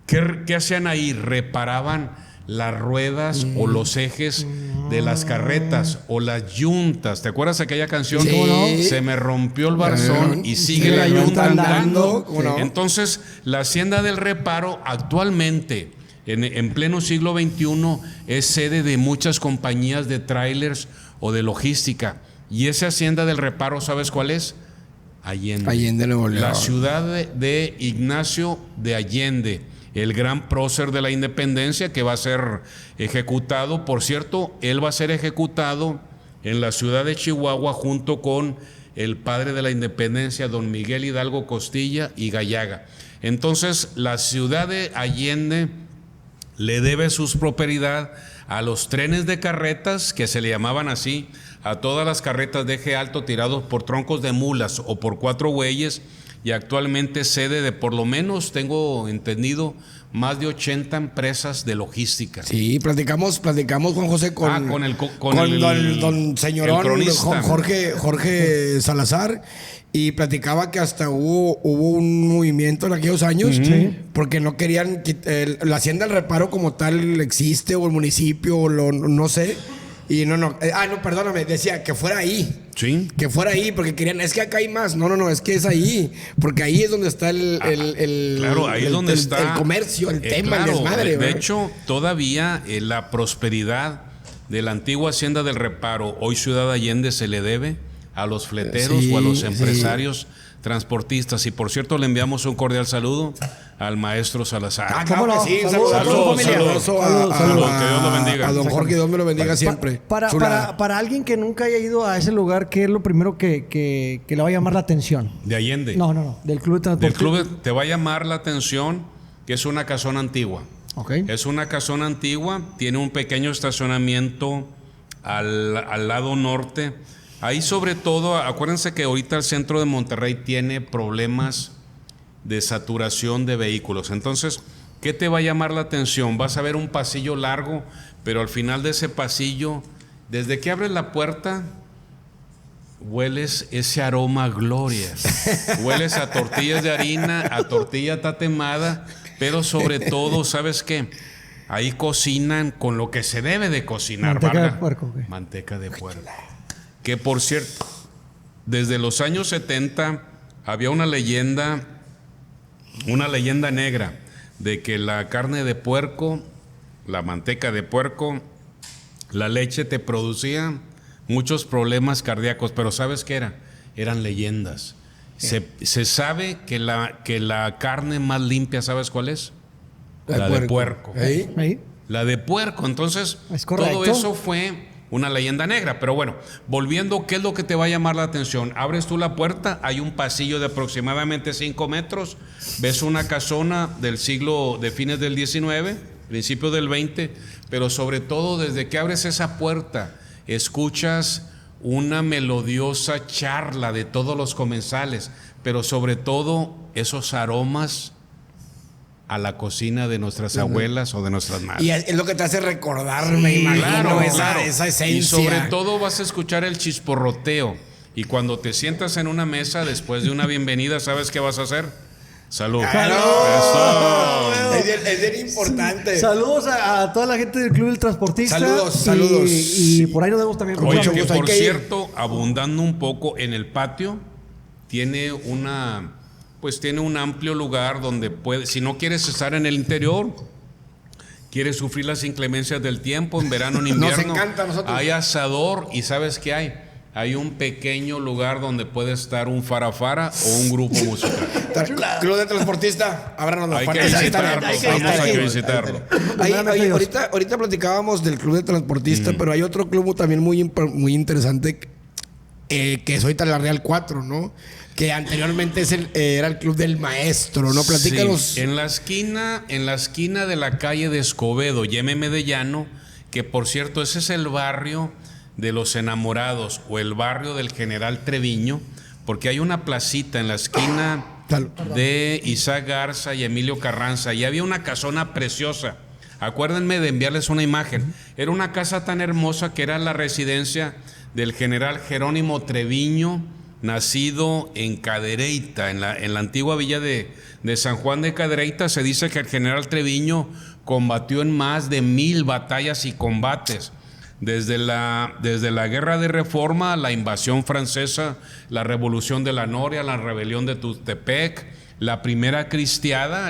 ¿qué hacían ahí? Reparaban las ruedas o los ejes de las carretas o las yuntas. ¿Te acuerdas aquella canción? Sí. Se me rompió el barzón y sigue la yunta andando. Entonces, la Hacienda del Reparo actualmente, en pleno siglo XXI, es sede de muchas compañías de trailers o de logística. Y esa Hacienda del Reparo, ¿sabes cuál es? Allende, Nuevo León. La ciudad de Ignacio de Allende, el gran prócer de la independencia, que va a ser ejecutado. Por cierto, él va a ser ejecutado en la ciudad de Chihuahua junto con el padre de la independencia, don Miguel Hidalgo Costilla y Gallaga. Entonces, la ciudad de Allende le debe su prosperidad a los trenes de carretas, que se le llamaban así, a todas las carretas de eje alto tirados por troncos de mulas o por 4 bueyes, y actualmente sede de, por lo menos tengo entendido, más de 80 empresas de logística. Sí, platicamos Juan José con don señorón Jorge Salazar, y platicaba que hasta hubo un movimiento en aquellos años, porque no querían la Hacienda del Reparo como tal existe, o el municipio, o no sé. Y perdóname, decía que fuera ahí. Sí. Que fuera ahí, porque querían, es que acá hay más. No, es que es ahí. Porque ahí es donde está claro, ahí es donde está el comercio, el tema, claro, el desmadre. De hecho, todavía la prosperidad de la antigua Hacienda del Reparo, hoy Ciudad Allende, se le debe a los fleteros o a los empresarios transportistas. Y por cierto, le enviamos un cordial saludo al maestro Salazar. ¿Cómo no? Sí, saludos a que Dios lo bendiga. A don Jorge, Dios me lo bendiga siempre. Para alguien que nunca haya ido a ese lugar, ¿qué es lo primero que le va a llamar la atención? De Allende. No, del Club de Transporte. Del club te va a llamar la atención que es una casona antigua. Okay. Es una casona antigua, tiene un pequeño estacionamiento al lado norte. Ahí, sobre todo, acuérdense que ahorita el centro de Monterrey tiene problemas de saturación de vehículos. Entonces, ¿qué te va a llamar la atención? Vas a ver un pasillo largo, pero al final de ese pasillo, desde que abres la puerta, hueles ese aroma a gloria. Hueles a tortillas de harina, a tortilla tatemada, pero sobre todo, ¿sabes qué? Ahí cocinan con lo que se debe de cocinar. Manteca de puerco. ¿Qué? Manteca de puerco. Que, por cierto, desde los años 70 había una leyenda negra de que la carne de puerco, la manteca de puerco, la leche te producía muchos problemas cardíacos, pero ¿sabes qué era? Eran leyendas. Se sabe que la carne más limpia, ¿sabes cuál es? La de puerco. ¿Ahí? La de puerco. Entonces, todo eso fue una leyenda negra. Pero bueno, volviendo, ¿qué es lo que te va a llamar la atención? Abres tú la puerta, hay un pasillo de aproximadamente 5 metros, ves una casona del siglo de fines del 19, principios del 20, pero sobre todo desde que abres esa puerta, escuchas una melodiosa charla de todos los comensales, pero sobre todo esos aromas a la cocina de nuestras abuelas o de nuestras madres. Y es lo que te hace recordar, me imagino, claro. esa esencia. Y sobre todo vas a escuchar el chisporroteo, Y cuando te sientas en una mesa, después de una bienvenida, ¿sabes qué vas a hacer? Salud. ¡Salud! Es bien importante. Saludos a toda la gente del Club del Transportista. Saludos. Y por ahí nos vemos también. Oye, que Hay por que ir. cierto, abundando un poco en el patio, tiene tiene un amplio lugar donde puedes, si no quieres estar en el interior, quieres sufrir las inclemencias del tiempo, en verano, en invierno, Nos encanta a nosotros. hay asador y ¿sabes qué hay? Hay un pequeño lugar donde puede estar un farafara o un grupo musical. Club de Transportista, ábranos las Hay que puertas. visitarlo, hay que visitarlo. Ahorita platicábamos del Club de Transportista, pero hay otro club también muy interesante que es ahorita la Real 4, ¿no? Que anteriormente era el Club del Maestro, ¿no? Platícanos. Sí, en la esquina de la calle de Escobedo, llámeme de Llano, que por cierto ese es el barrio de los enamorados o el barrio del General Treviño, porque hay una placita en la esquina de Isaac Garza y Emilio Carranza, y había una casona preciosa. Acuérdenme de enviarles una imagen. Era una casa tan hermosa que era la residencia del general Jerónimo Treviño, nacido en Cadereyta, en la antigua villa de San Juan de Cadereyta. Se dice que el general Treviño combatió en más de 1000 batallas y combates. Desde la Guerra de Reforma, la invasión francesa, la Revolución de la Noria, la rebelión de Tultepec, la primera cristiada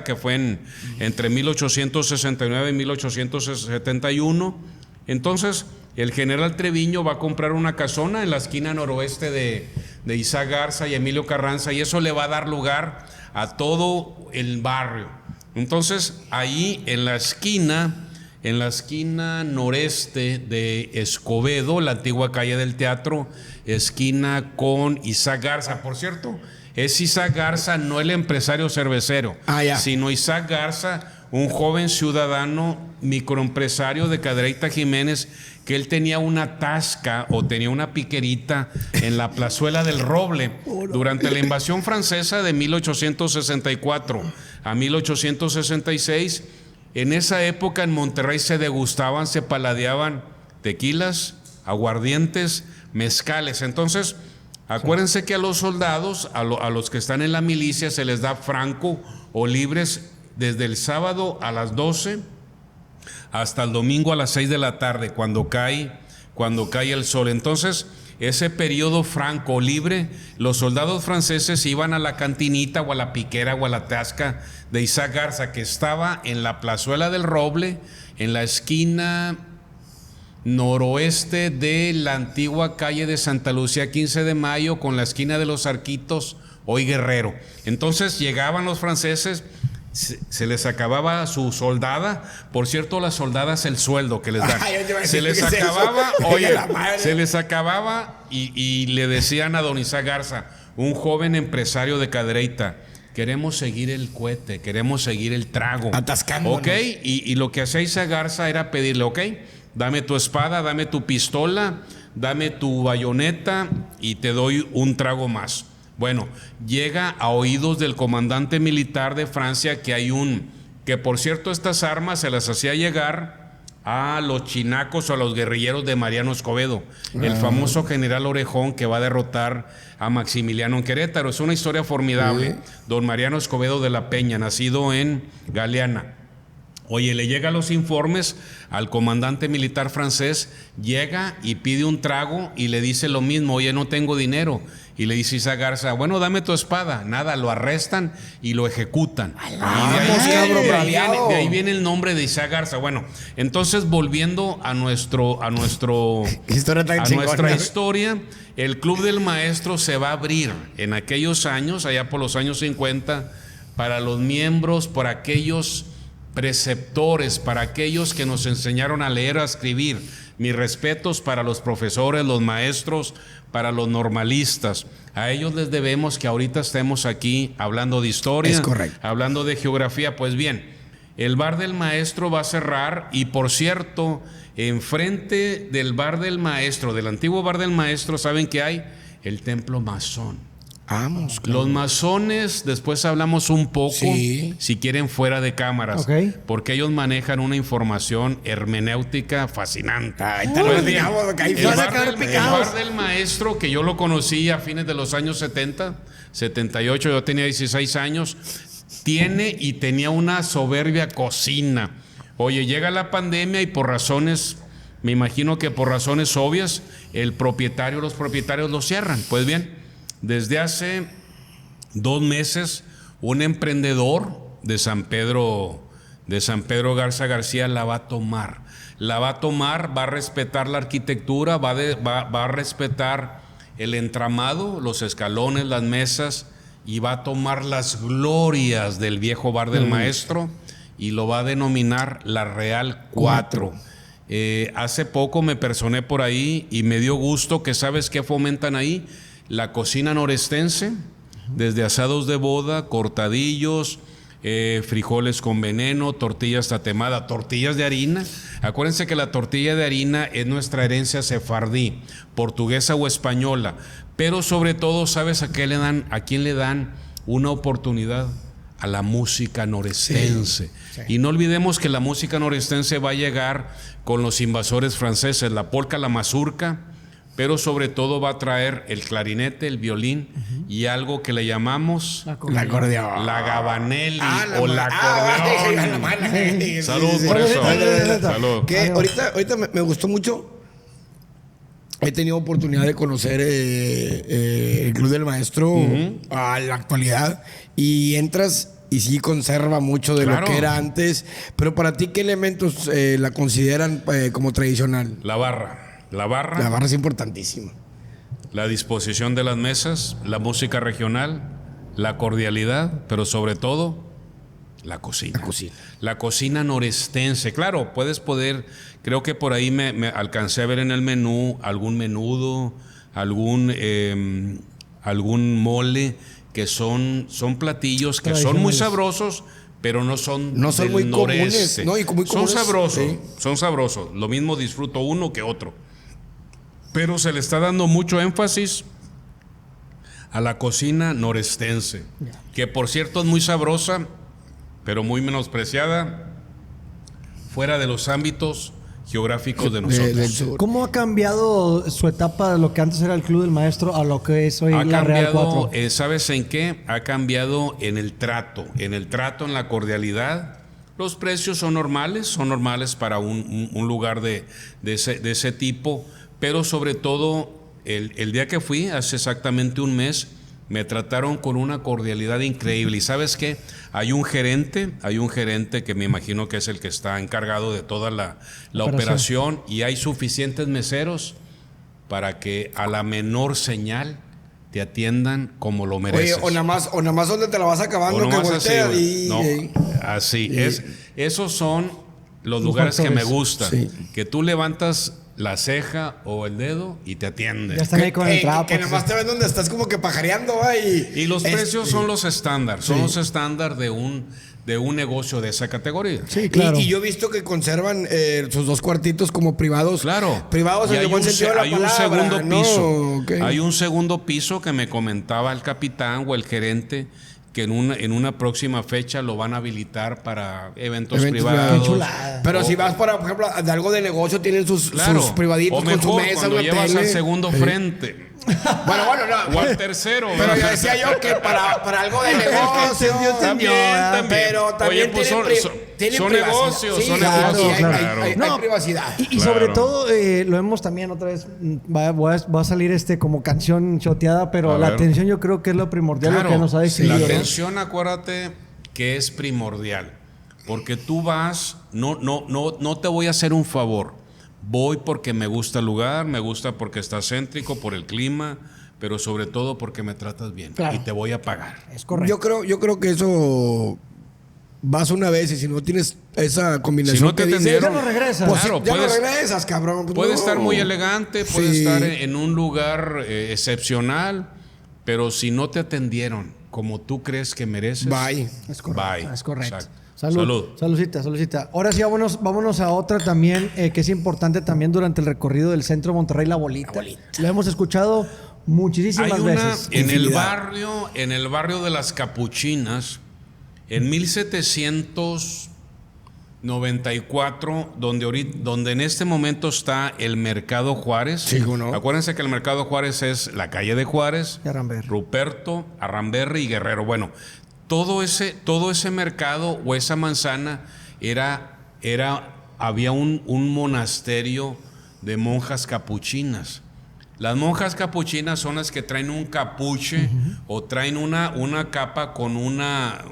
que fue entre 1869 y 1871. Entonces, el general Treviño va a comprar una casona en la esquina noroeste de Isaac Garza y Emilio Carranza, y eso le va a dar lugar a todo el barrio. Entonces, ahí en la esquina noreste de Escobedo, la antigua calle del Teatro, esquina con Isaac Garza. Por cierto, es Isaac Garza, no el empresario cervecero, sino Isaac Garza, un joven ciudadano microempresario de Cadereyta Jiménez, que él tenía una tasca o tenía una piquerita en la plazuela del Roble. Durante la invasión francesa de 1864 a 1866, en esa época en Monterrey se degustaban, se paladeaban tequilas, aguardientes, mezcales. Entonces, acuérdense que a los soldados, a los que están en la milicia, se les da franco o libres desde el sábado a las 12 hasta el domingo a las 6 de la tarde, cuando cae el sol. Entonces, ese periodo franco o libre, los soldados franceses iban a la cantinita o a la piquera o a la tasca de Isaac Garza, que estaba en la plazuela del Roble, en la esquina noroeste de la antigua calle de Santa Lucía 15 de Mayo, con la esquina de los Arquitos, hoy Guerrero. Entonces llegaban los franceses, se les acababa su soldada. Por cierto, las soldadas, el sueldo que les dan, se les acababa y le decían a don Isaac Garza, un joven empresario de Cadereyta: queremos seguir el cohete, queremos seguir el trago. Atascándonos. Ok, y lo que hacía Isaac Garza era pedirle: ok, dame tu espada, dame tu pistola, dame tu bayoneta y te doy un trago más. Bueno, llega a oídos del comandante militar de Francia que por cierto estas armas se las hacía llegar a los chinacos o a los guerrilleros de Mariano Escobedo, el famoso general Orejón que va a derrotar a Maximiliano en Querétaro. Es una historia formidable. Don Mariano Escobedo de la Peña, nacido en Galeana. Oye, le llegan los informes al comandante militar francés, llega y pide un trago y le dice lo mismo: oye, no tengo dinero. Y le dice Isaac Garza: bueno, dame tu espada. Nada, lo arrestan y lo ejecutan. Y de ahí viene el nombre de Isaac Garza. Bueno, entonces volviendo a nuestra historia, el Club del Maestro se va a abrir en aquellos años, allá por los años 50, para los miembros, por aquellos preceptores, para aquellos que nos enseñaron a leer, a escribir. Mis respetos para los profesores, los maestros, para los normalistas. A ellos les debemos que ahorita estemos aquí hablando de historia, es correcto, hablando de geografía. Pues bien, el Bar del Maestro va a cerrar, y por cierto, enfrente del Bar del Maestro, del antiguo Bar del Maestro, ¿saben qué hay? El Templo Masón. Vamos, claro. Los masones, después hablamos un poco, Sí. si quieren, fuera de cámaras, Ok. porque ellos manejan una información hermenéutica fascinante. Ay, te lo Pues bien, platicamos, que ahí el van a bar quedar del- el picados. bar del maestro, que yo lo conocí a fines de los años 70, 78, yo tenía 16 años, tiene y tenía una soberbia cocina. Oye, llega la pandemia y por razones, me imagino que por razones obvias, los propietarios lo cierran. Pues bien, desde hace 2 meses, un emprendedor de San Pedro Garza García la va a tomar. La va a tomar, va a respetar la arquitectura, va a respetar el entramado, los escalones, las mesas, y va a tomar las glorias del viejo bar del maestro y lo va a denominar La Real 4. Hace poco me personé por ahí y me dio gusto que, ¿sabes qué fomentan ahí? La cocina norestense, desde asados de boda, cortadillos, frijoles con veneno, tortillas tatemada, tortillas de harina. Acuérdense que la tortilla de harina es nuestra herencia sefardí, portuguesa o española, pero sobre todo, ¿sabes a quién le dan una oportunidad? A la música norestense. Sí. Y no olvidemos que la música norestense va a llegar con los invasores franceses, la polca, la mazurca, pero sobre todo va a traer el clarinete, el violín y algo que le llamamos La acordeón. la gabanelli la o la acordeón. Salud por eso. Salud. Que ahorita me gustó mucho. He tenido oportunidad de conocer el Club del Maestro a la actualidad y entras y sí conserva mucho de lo que era antes. Pero para ti, ¿qué elementos la consideran como tradicional? La barra. La barra es importantísima. La disposición de las mesas, la música regional, la cordialidad, pero sobre todo la cocina. La cocina norestense. Claro, creo que por ahí me alcancé a ver en el menú algún menudo, algún mole, que son platillos que son muy sabrosos, pero no son del muy noreste. Comunes, ¿no? Y muy comunes, son sabrosos. Lo mismo disfruto uno que otro. Pero se le está dando mucho énfasis a la cocina norestense, que por cierto es muy sabrosa, pero muy menospreciada fuera de los ámbitos geográficos de nosotros. ¿Cómo ha cambiado su etapa de lo que antes era el Club del Maestro a lo que es hoy la Real 4? ¿Sabes en qué? Ha cambiado en el trato, en la cordialidad. Los precios son normales para un lugar de ese tipo, pero sobre todo el día que fui, hace exactamente un mes, me trataron con una cordialidad increíble. ¿Y sabes qué? Hay un gerente que me imagino que es el que está encargado de toda la operación, y hay suficientes meseros para que a la menor señal te atiendan como lo mereces. Oye, o nada más donde te la vas acabando que voltea así es. Esos son los lugares que me gustan. Que tú levantas la ceja o el dedo y te atienden. Ya están ahí con el trapo. Que nada más te ven donde estás como que pajareando, y los precios son los estándar. Son los estándar de un negocio de esa categoría. Sí, claro. Y yo he visto que conservan sus 2 cuartitos como privados. Claro. Privados en el buen sentido de la palabra. Hay un segundo piso. Okay. Hay un segundo piso que me comentaba el capitán o el gerente, que en una próxima fecha lo van a habilitar para eventos privados. Qué chulada. Pero si vas para, por ejemplo, de algo de negocio, tienen sus privaditos o mejor, con su mesa, cuando llevas tele. al segundo frente. Bueno, no. O al tercero. Pero ya decía yo que para algo de negocio. También. Pero también Oye, pues tienen son privacidad. negocios, Sí, son claro, negocios. claro. Hay No, privacidad. Y sobre todo, lo vemos también otra vez, va a salir como canción choteada, pero la atención yo creo que es lo primordial, lo que nos ha decidido. La atención, acuérdate que es primordial, porque tú vas, no te voy a hacer un favor, voy porque me gusta el lugar, me gusta porque está céntrico, por el clima, pero sobre todo porque me tratas bien, y te voy a pagar. Es correcto. Yo creo que eso vas una vez, y si no tienes esa combinación, si no te atendieron, ya no regresas. Pues claro, ya no regresas, cabrón. Puede estar muy elegante, puede estar en un lugar excepcional, pero si no te atendieron como tú crees que mereces, bye. Es correcto. Bye. Es correcto. Exacto. Saludcita. Ahora sí, vámonos a otra también, que es importante también durante el recorrido del centro de Monterrey, la bolita. Lo hemos escuchado muchísimas Hay una veces. en Infinidad. en el barrio de las Capuchinas, en 1794, donde en este momento está el Mercado Juárez. Sí, ¿cómo no? Acuérdense que el Mercado Juárez es la calle de Juárez, Y Aramberri. Ruperto, Aramberri y Guerrero. Bueno, todo ese mercado o esa manzana había un monasterio de monjas capuchinas. Las monjas capuchinas son las que traen un capuche o traen una capa con una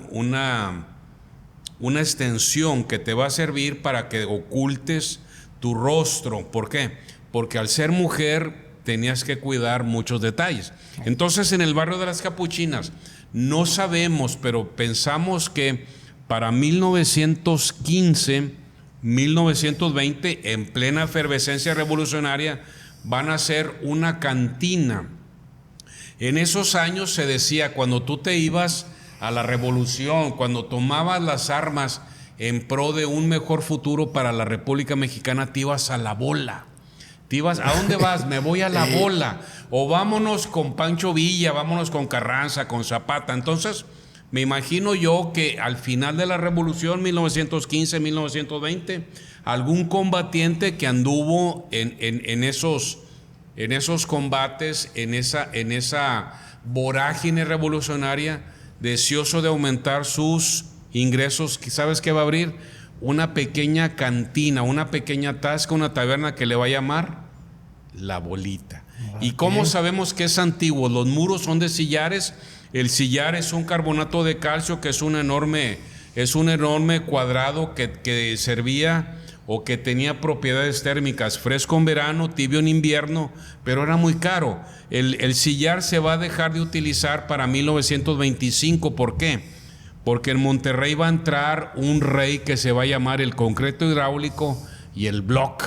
extensión que te va a servir para que ocultes tu rostro. ¿Por qué? Porque al ser mujer tenías que cuidar muchos detalles. Entonces, en el barrio de las Capuchinas, no sabemos, pero pensamos que para 1915, 1920, en plena efervescencia revolucionaria, van a hacer una cantina. En esos años se decía, cuando tú te ibas a la revolución, cuando tomabas las armas en pro de un mejor futuro para la República Mexicana, te ibas a la bola. Te ibas, ¿a dónde vas? Me voy a la bola. O vámonos con Pancho Villa, vámonos con Carranza, con Zapata. Entonces, me imagino yo que al final de la revolución, 1915, 1920, algún combatiente que anduvo en esos combates, en esa vorágine revolucionaria, deseoso de aumentar sus ingresos, ¿sabes qué va a abrir? Una pequeña cantina, una pequeña tasca, una taberna que le va a llamar La Bolita. ¿Y cómo sabemos que es antiguo? Los muros son de sillares. El sillar es un carbonato de calcio que es un enorme cuadrado que servía o que tenía propiedades térmicas, fresco en verano, tibio en invierno, pero era muy caro. El sillar se va a dejar de utilizar para 1925. ¿Por qué? Porque en Monterrey va a entrar un rey que se va a llamar el concreto hidráulico y el block.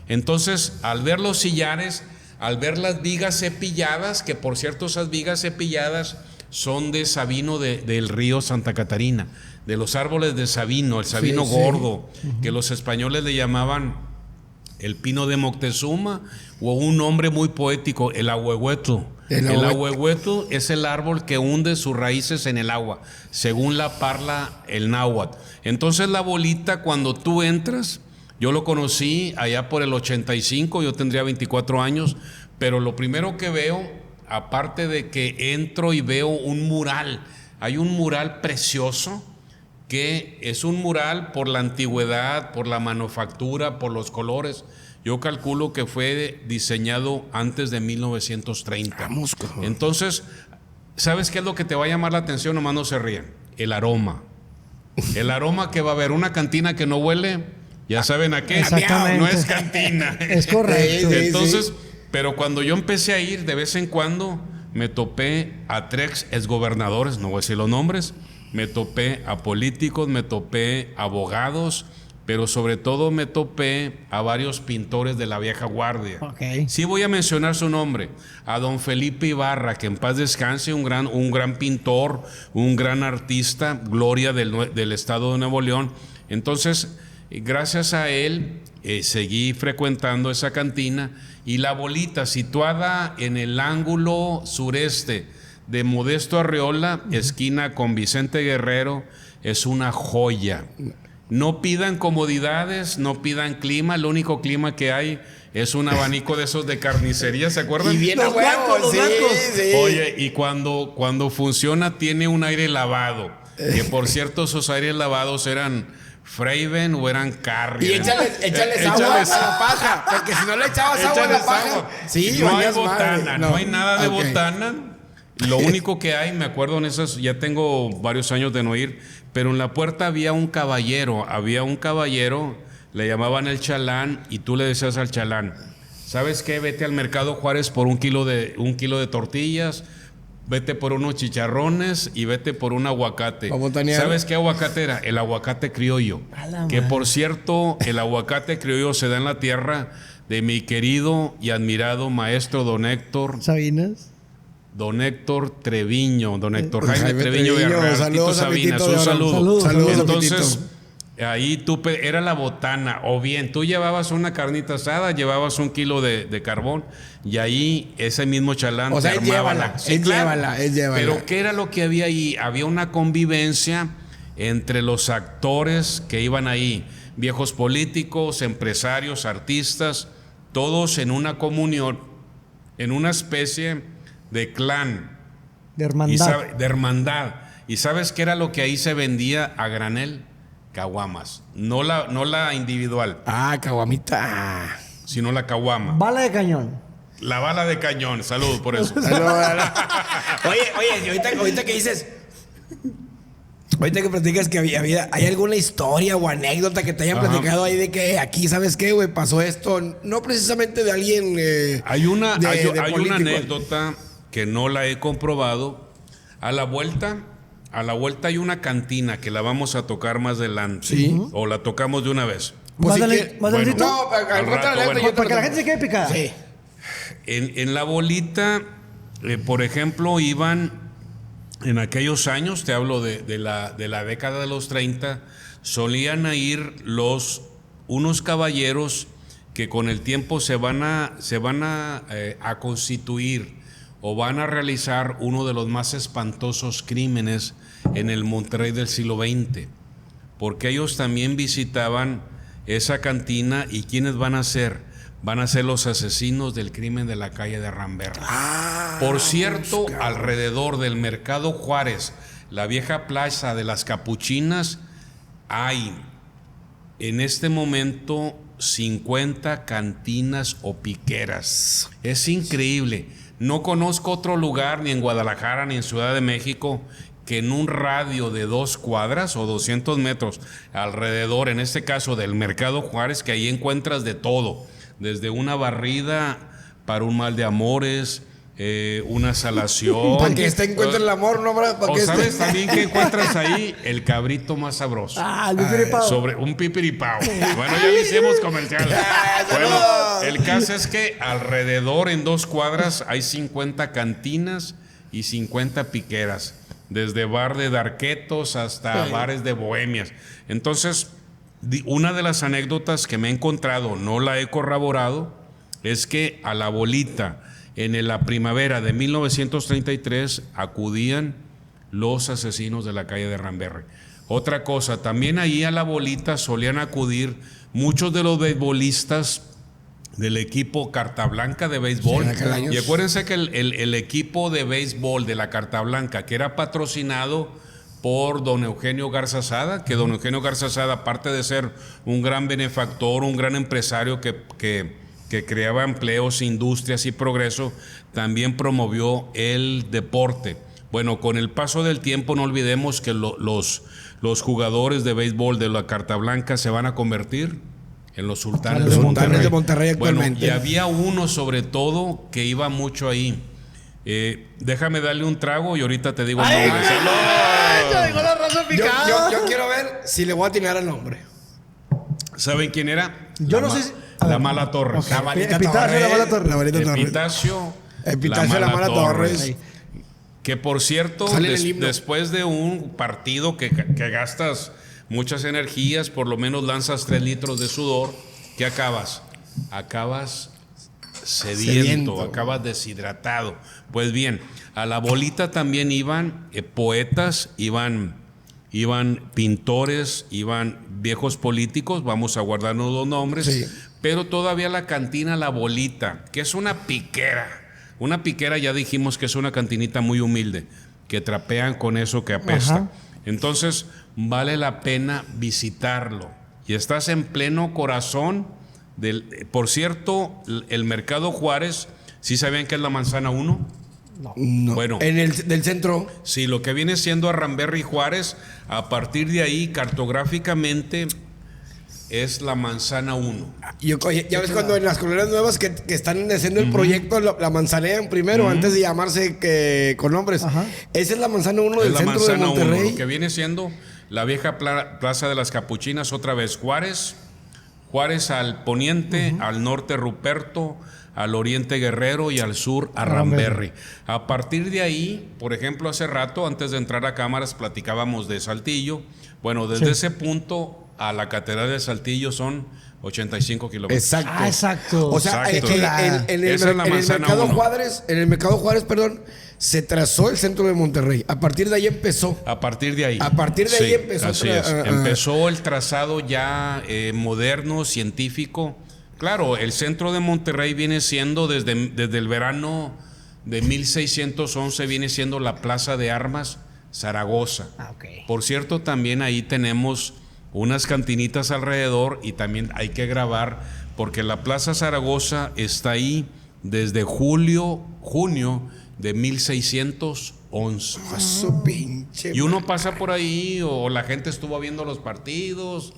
Entonces, al ver los sillares, al ver las vigas cepilladas, que por cierto esas vigas cepilladas son de Sabino del río Santa Catarina, de los árboles de Sabino, el Sabino gordo, que los españoles le llamaban el pino de Moctezuma, o un nombre muy poético, el ahuehueto. El ahuehueto es el árbol que hunde sus raíces en el agua, según la parla el náhuatl. Entonces la bolita, cuando tú entras, yo lo conocí allá por el 85, yo tendría 24 años, pero lo primero que veo, aparte de que entro y veo un mural, hay un mural precioso, que es un mural por la antigüedad, por la manufactura, por los colores. Yo calculo que fue diseñado antes de 1930. Entonces, ¿sabes qué es lo que te va a llamar la atención? Nomás no se ríen. El aroma. El aroma que va a haber. Una cantina que no huele, ya saben a qué. Exactamente. No es cantina. Es correcto. Entonces, pero cuando yo empecé a ir, de vez en cuando, me topé a tres exgobernadores, no voy a decir los nombres, me topé a políticos, me topé a abogados, pero sobre todo me topé a varios pintores de la vieja guardia. Okay. Sí voy a mencionar su nombre, a don Felipe Ibarra, que en paz descanse, un gran pintor, un gran artista, gloria del estado de Nuevo León. Entonces, gracias a él, seguí frecuentando esa cantina, y La Bolita, situada en el ángulo sureste de Modesto Arreola, esquina con Vicente Guerrero, es una joya. No pidan comodidades, no pidan clima, el único clima que hay es un abanico de esos de carnicería, ¿se acuerdan? Y bien a Los huevo, blancos, sí, los blancos. sí. Oye, y cuando funciona tiene un aire lavado, que por cierto esos aires lavados eran Freiben o eran Carrier. Y échales agua a la paja, porque si no le echabas agua a la Échales paja, agua. sí, no hay valías botana, madre. no hay nada de Ok. botana. Lo único que hay, me acuerdo en esas, ya tengo varios años de no ir, pero en la puerta había un caballero, le llamaban el chalán, y tú le decías al chalán, ¿sabes qué? Vete al Mercado Juárez por un kilo de tortillas, vete por unos chicharrones y vete por un aguacate. Pa' botanear. ¿Sabes qué aguacate era? El aguacate criollo. Que por cierto, el aguacate criollo se da en la tierra de mi querido y admirado maestro don Héctor Treviño, don Héctor Jaime Treviño de Treviño, Arreal, saludos Tito a mi Sabinas, Tito de un Oro. saludo. Saludos, Entonces, Ahí era la botana, o bien tú llevabas una carnita asada, llevabas 1 kilo de carbón, y ahí ese mismo chalán O sea, te es armaba llévala, Sí, es claro. llévala, es llévala. Pero ¿qué era lo que había ahí? Había una convivencia entre los actores que iban ahí, viejos políticos, empresarios, artistas, todos en una comunión, en una especie de clan. De hermandad. De hermandad. ¿Y sabes qué era lo que ahí se vendía a granel? Caguamas. No la individual, Caguamita. sino la caguama. Bala de cañón. La bala de cañón. Salud por eso. Oye, y ahorita que dices... Ahorita que platicas que ¿hay alguna historia o anécdota que te hayan platicado ahí de que aquí, ¿sabes qué, güey? Pasó esto. No precisamente de alguien... Hay una político. anécdota que no la he comprobado. A la vuelta hay una cantina que la vamos a tocar más adelante. Sí. O la tocamos de una vez. Pues Más sí dale- que- más bueno, adelantito. No, al al rato, rato, bueno. Para que la gente se quede picada. Sí. En la bolita, por ejemplo, iban en aquellos años, te hablo de la década de los 30, solían ir unos caballeros que con el tiempo se van a constituir o van a realizar uno de los más espantosos crímenes en el Monterrey del siglo XX, porque ellos también visitaban esa cantina. ¿Y quiénes van a ser? Van a ser los asesinos del crimen de la calle de Ramberry. Por cierto, alrededor del Mercado Juárez, la vieja plaza de las Capuchinas, hay en este momento 50 cantinas o piqueras. Es increíble. No conozco otro lugar, ni en Guadalajara, ni en Ciudad de México, que en un radio de 2 cuadras o 200 metros alrededor, en este caso del Mercado Juárez, que ahí encuentras de todo. Desde una barrida para un mal de amores, una salación. Para que encuentre el amor, ¿no? O sabes también que encuentras ahí el cabrito más sabroso. El pipiripao. Sobre un pipiripao. Bueno, ya le hicimos comercial. Bueno, el caso es que alrededor en 2 cuadras hay 50 cantinas y 50 piqueras. Desde bar de darquetos hasta bares de bohemias. Entonces, una de las anécdotas que me he encontrado, no la he corroborado, es que a la bolita, en la primavera de 1933, acudían los asesinos de la calle de Ramberry. Otra cosa, también ahí a la bolita solían acudir muchos de los beisbolistas del equipo Carta Blanca de béisbol. Sí, Y acuérdense que el equipo de béisbol de la Carta Blanca, que era patrocinado por don Eugenio Garza Sada, que don Eugenio Garza Sada, aparte de ser un gran benefactor, un gran empresario que creaba empleos, industrias y progreso, también promovió el deporte. Bueno, con el paso del tiempo no olvidemos que los jugadores de béisbol de la Carta Blanca se van a convertir en los sultanes de Monterrey. De Monterrey actualmente. Bueno, y había uno sobre todo que iba mucho ahí. Déjame darle un trago y ahorita te digo el nombre. Yo quiero ver si le voy a atinar al nombre. ¿Saben quién era? Yo no sé si... La Mala Torres. La Malita Epitacio de la Mala Torres. La Malita Torres. Epitacio de la Mala Torres. Ahí. Que por cierto, Sale en el himno. después de un partido que gastas muchas energías, por lo menos lanzas 3 litros de sudor, ¿qué acabas? Acabas sediento, acabas deshidratado. Pues bien, a la bolita también iban poetas, iban pintores, iban viejos políticos, vamos a guardarnos los nombres, Sí. pero todavía la cantina La Bolita, que es una piquera. Una piquera, ya dijimos que es una cantinita muy humilde, que trapean con eso que apesta. Ajá. Entonces, vale la pena visitarlo. Y estás en pleno corazón del... Por cierto, el Mercado Juárez, ¿sí sabían que es la manzana 1? No. Bueno. Del centro. Sí, lo que viene siendo a Ramberry Juárez, a partir de ahí, cartográficamente, es la manzana 1. Ya ves cuando en las colonias nuevas que están haciendo el proyecto, la manzanean primero antes de llamarse con nombres. Ajá. Esa es la manzana 1 Es del la centro de manzana 1, Monterrey. lo que viene siendo la vieja plaza de las Capuchinas, otra vez Juárez al poniente, al norte Ruperto, al oriente Guerrero y al sur a Ramberry. A partir de ahí, por ejemplo, hace rato, antes de entrar a cámaras, platicábamos de Saltillo. Bueno, desde ese punto a la Catedral de Saltillo son 85 kilómetros. Exacto. Ah, exacto. O sea, Exacto. en el Esa es la manzana mercado uno. Juárez, se trazó el centro de Monterrey. A partir de ahí empezó. A partir de ahí. A partir de ahí empezó Así es. Empezó el trazado ya moderno, científico. Claro, el centro de Monterrey viene siendo desde el verano de 1611, viene siendo la Plaza de Armas Zaragoza. Ah, ok. Por cierto, también ahí tenemos unas cantinitas alrededor y también hay que grabar porque la Plaza Zaragoza está ahí desde junio de 1611. Su pinche. Y uno pasa por ahí o la gente estuvo viendo los partidos,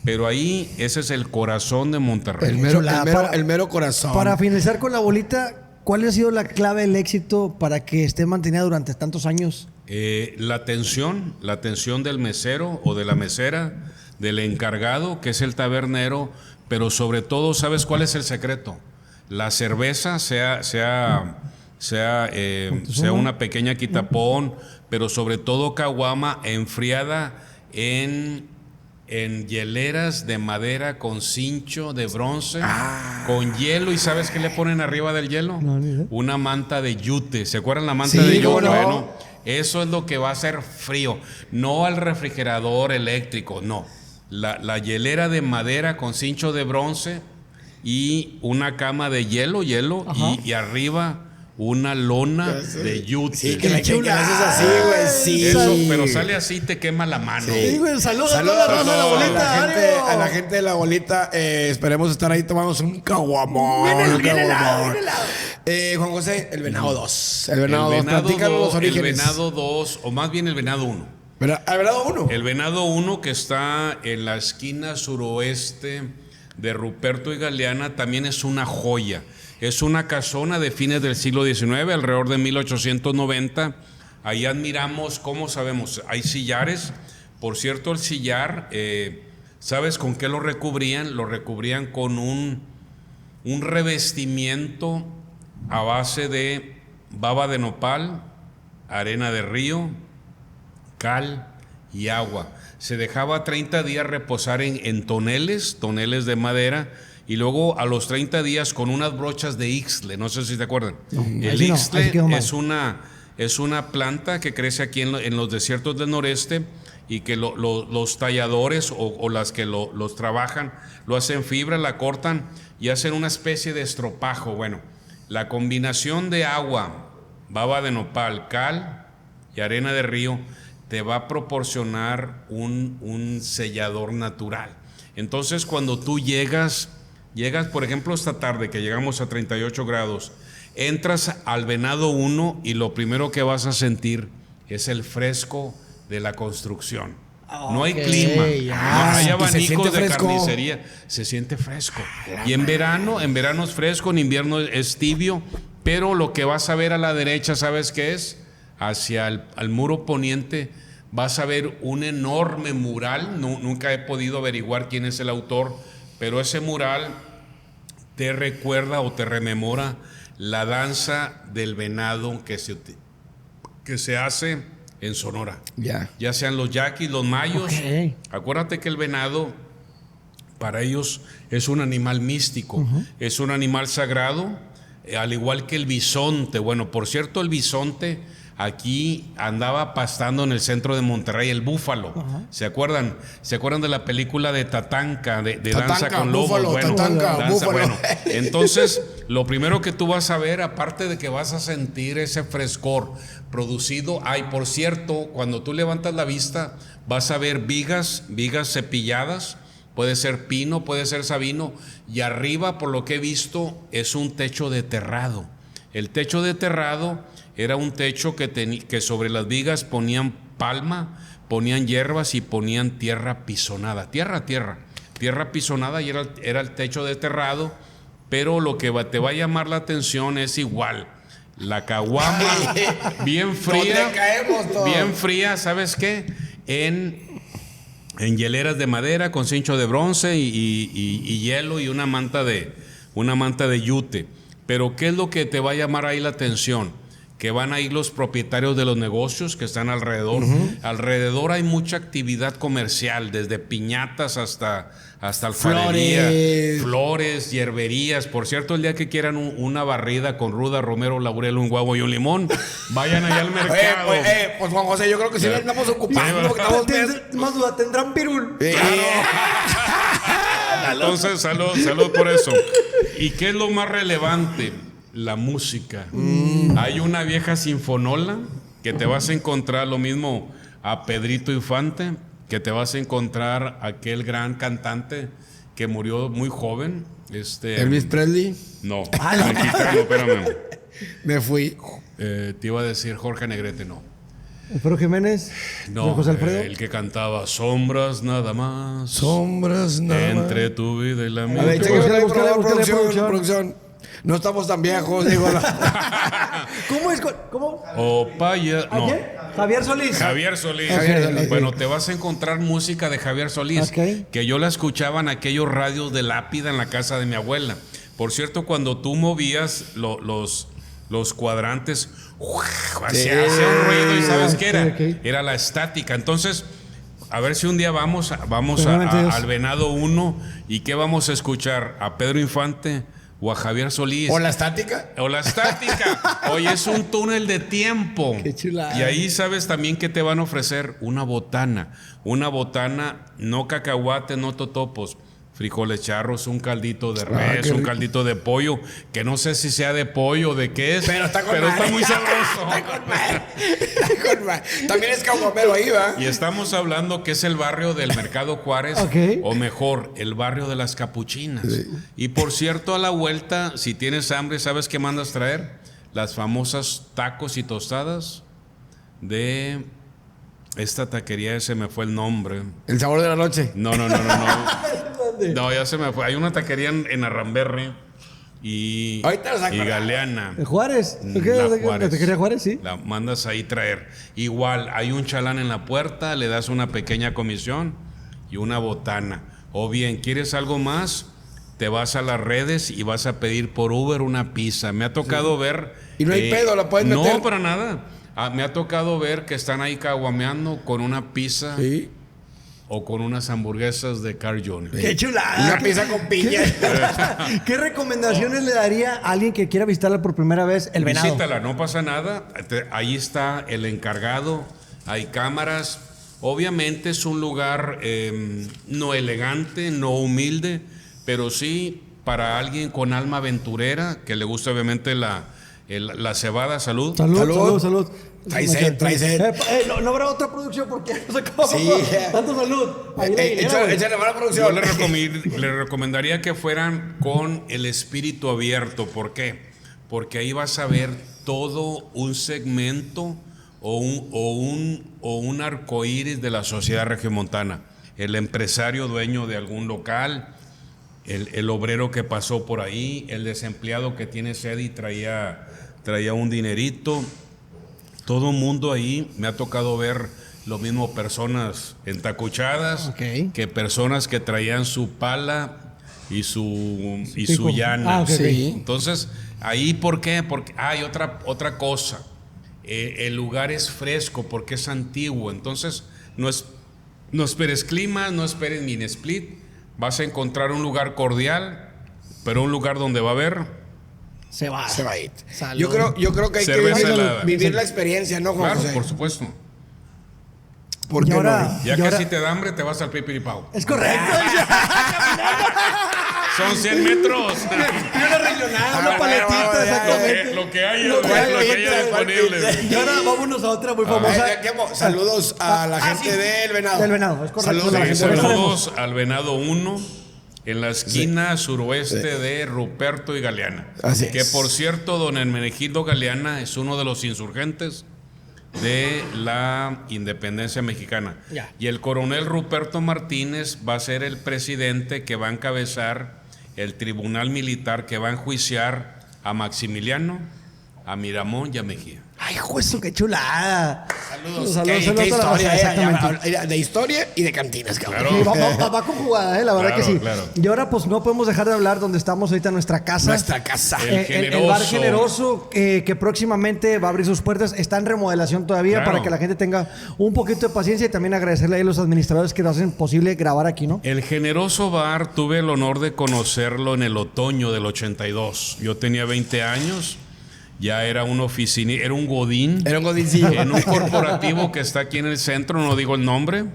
pero ahí ese es el corazón de Monterrey. El mero corazón. Para finalizar con la bolita, ¿cuál ha sido la clave del éxito para que esté mantenida durante tantos años? La atención del mesero o de la mesera, del encargado, que es el tabernero, pero sobre todo, ¿sabes cuál es el secreto? La cerveza, sea una pequeña quitapón, pero sobre todo caguama enfriada en hieleras de madera con cincho de bronce, con hielo. ¿Y sabes qué le ponen arriba del hielo? No, ni idea. Una manta de yute. ¿Se acuerdan la manta Sí, de yute? ¿cómo no? Bueno, eso es lo que va a hacer frío. No al refrigerador eléctrico, no. La hielera de madera con cincho de bronce y una cama de hielo y arriba una lona de yute. Sí, que le haces así, güey. Sí. Eso, pero sale así, te quema la mano. Sí, güey, saludos a Saludos toda la raza de la bolita. ánimo. a la gente de la bolita. Esperemos estar ahí tomando un caguamón. Bien helado. Juan José, el Venado 2. El El Venado 2. venado Platícanos los 2, el orígenes. venado 2, o más bien el venado 1. ¿El Venado 1? El venado 1 que está en la esquina suroeste de Ruperto y Galeana también es una joya. Es una casona de fines del siglo XIX, alrededor de 1890. Ahí admiramos, ¿cómo sabemos? Hay sillares. Por cierto, el sillar, ¿sabes con qué lo recubrían? Lo recubrían con un revestimiento a base de baba de nopal, arena de río, cal y agua. Se dejaba 30 días reposar en toneles de madera, y luego a los 30 días con unas brochas de ixtle, no sé si te acuerdan. El ahí no, ixtle ahí quedó mal. es una planta que crece aquí en los desiertos del noreste y que los talladores o las que los trabajan lo hacen fibra, la cortan y hacen una especie de estropajo. Bueno, la combinación de agua, baba de nopal, cal y arena de río te va a proporcionar un sellador natural. Entonces, cuando tú llegas, por ejemplo, esta tarde que llegamos a 38 grados, entras al Venado 1 y lo primero que vas a sentir es el fresco de la construcción. No hay clima, no hay abanicos de carnicería, se siente fresco. Y en verano es fresco, en invierno es tibio, pero lo que vas a ver a la derecha, ¿sabes qué es? Hacia el muro poniente vas a ver un enorme mural. Nunca he podido averiguar quién es el autor, pero ese mural te recuerda o te rememora la danza del venado que se hace en Sonora. Ya sean los yaquis, los mayos. Okay. Acuérdate que el venado para ellos es un animal místico, es un animal sagrado, al igual que el bisonte. Bueno, por cierto, el bisonte aquí andaba pastando en el centro de Monterrey, el búfalo. ¿Se acuerdan? ¿Se acuerdan de la película de Tatanka, de Danza con Lobos? Búfalo, Bueno, Tatanka, búfalo. bueno, entonces lo primero que tú vas a ver, aparte de que vas a sentir ese frescor producido, por cierto, cuando tú levantas la vista, vas a ver vigas cepilladas. Puede ser pino, puede ser sabino, y arriba, por lo que he visto, es un techo de terrado. El techo de terrado era un techo que sobre las vigas ponían palma, ponían hierbas y ponían tierra pisonada. Tierra pisonada, y era el techo de terrado. Pero lo que te va a llamar la atención es igual. La caguama, bien fría. ¿Dónde caemos todos? Bien fría, ¿sabes qué? En hieleras de madera con cincho de bronce y hielo y una manta de yute. Pero ¿qué es lo que te va a llamar ahí la atención? que van a ir los propietarios de los negocios que están alrededor. Alrededor hay mucha actividad comercial, desde piñatas hasta alfarería, flores, hierberías. Por cierto, el día que quieran una barrida con ruda, romero, laurel, un huevo y un limón, vayan allá al mercado. Pues Juan José, yo creo que sí le andamos ocupando. Porque estamos Más duda, ¿tendrán pirul? Entonces, salud por eso. ¿Y qué es lo más relevante? La música. Hay una vieja sinfonola que te vas a encontrar lo mismo a Pedrito Infante, que te vas a encontrar aquel gran cantante que murió muy joven. Elvis Presley. No, mexicano, espérame. Me fui. Te iba a decir Jorge Negrete, no. ¿Alfredo Jiménez? No, José Alfredo. el que cantaba Sombras nada más. Sombras nada más. Entre tu vida y la mía. A ver, Búscale, producción. No estamos tan viejos, digo. ¿Cómo es? ¿Cómo? O Paya. No. Javier Solís. Javier Solís. Ok. Bueno, te vas a encontrar música de Javier Solís, que yo la escuchaba en aquellos radios de lápida en la casa de mi abuela. Por cierto, cuando tú movías los cuadrantes, hacía un ruido, y ¿sabes qué era? Era la estática. Entonces, a ver si un día vamos al Venado 1, y ¿qué vamos a escuchar? ¿A Pedro Infante o a Javier Solís? ¿O la estática? Oye, es un túnel de tiempo. Qué chulada. Y ahí sabes también que te van a ofrecer una botana, no cacahuate, no totopos, frijoles charros, un caldito de res, un caldito de pollo, que no sé si sea de pollo o de qué es, pero está muy sabroso. Está con madre. También es caguamero ahí, ¿va? Y estamos hablando que es el barrio del Mercado Juárez, o mejor, el barrio de las Capuchinas. Sí. Y por cierto, a la vuelta, si tienes hambre, ¿sabes qué mandas traer? Las famosas tacos y tostadas de esta taquería, ese me fue el nombre. ¿El sabor de la noche? No. No, ya se me fue. Hay una taquería en Arramberre y Galeana. ¿Juárez? ¿La taquería Juárez? Sí. La mandas ahí traer. Igual, hay un chalán en la puerta, le das una pequeña comisión y una botana. O bien, ¿quieres algo más? Te vas a las redes y vas a pedir por Uber una pizza. Me ha tocado ver... Y no hay pedo, la puedes meter. No, para nada. Me ha tocado ver que están ahí caguameando con una pizza. Sí. O con unas hamburguesas de Carl Jr. ¡Qué chulada! Una pizza con piña. ¿Qué recomendaciones le daría a alguien que quiera visitarla por primera vez, el Venado? Visítala, no pasa nada. Ahí está el encargado, hay cámaras. Obviamente es un lugar no elegante, no humilde, pero sí para alguien con alma aventurera, que le gusta obviamente la cebada. Salud. Salud. Trae sed. No habrá otra producción porque nos acabamos. Sí. Tanto salud. Échale para la producción. Yo le recomendaría que fueran con el espíritu abierto. ¿Por qué? Porque ahí vas a ver todo un segmento o un arcoíris de la sociedad regiomontana. El empresario dueño de algún local, el obrero que pasó por ahí, el desempleado que tiene sed y traía un dinerito. Todo el mundo ahí. Me ha tocado ver lo mismo, personas entacuchadas, que personas que traían su pala y su llana. Sí. Entonces, ahí, ¿por qué? Porque hay otra cosa. El lugar es fresco porque es antiguo. Entonces, no esperes clima, no esperes mini split. Vas a encontrar un lugar cordial, pero un lugar donde va a haber cebadita. Yo creo que hay cerveza que vivir la experiencia, ¿no, Juan José? Claro, por supuesto. ¿Por qué no? Ya que si te da hambre, te vas al Pipiripao. Es correcto. Son 100 metros. Una regional, una paletita, exactamente. Lo que haya disponible. Y ahora vámonos a otra muy famosa. Saludos a la gente del Venado. Del Venado, es correcto. Saludos al Venado 1. En la esquina suroeste de Ruperto y Galeana. Así que es. Por cierto, don Hermenegildo Galeana es uno de los insurgentes de la independencia mexicana. Ya. Y el coronel Ruperto Martínez va a ser el presidente que va a encabezar el tribunal militar que va a enjuiciar a Maximiliano, a Miramón y a Mejía. Ay, juez, qué chulada. Saludos. Qué Qué historia, exactamente. de historia y de cantinas, cabrón. Claro. Sí, va conjugada, la verdad Claro, que sí. claro. Y ahora pues no podemos dejar de hablar donde estamos ahorita en nuestra casa. Nuestra casa. El bar generoso que próximamente va a abrir sus puertas. Está en remodelación todavía Claro. para que la gente tenga un poquito de paciencia y también agradecerle a los administradores que nos hacen posible grabar aquí, ¿no? El Generoso Bar tuve el honor de conocerlo en el otoño del 82. Yo tenía 20 años, ya era un oficinista, era un godín. Era un godincillo. En un corporativo que está aquí en el centro, no digo el nombre,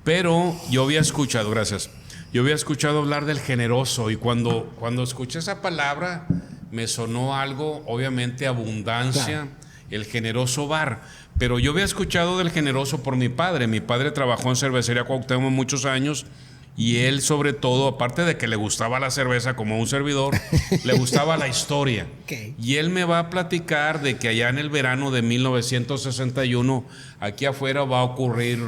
pero yo había escuchado, gracias, yo había escuchado hablar del Generoso y cuando escuché esa palabra me sonó algo, obviamente abundancia, el Generoso Bar, pero yo había escuchado del Generoso por mi padre trabajó en Cervecería Cuauhtémoc muchos años. Y él, sobre todo, aparte de que le gustaba la cerveza como un servidor, le gustaba la historia. Okay. Y él me va a platicar de que allá en el verano de 1961, aquí afuera va a ocurrir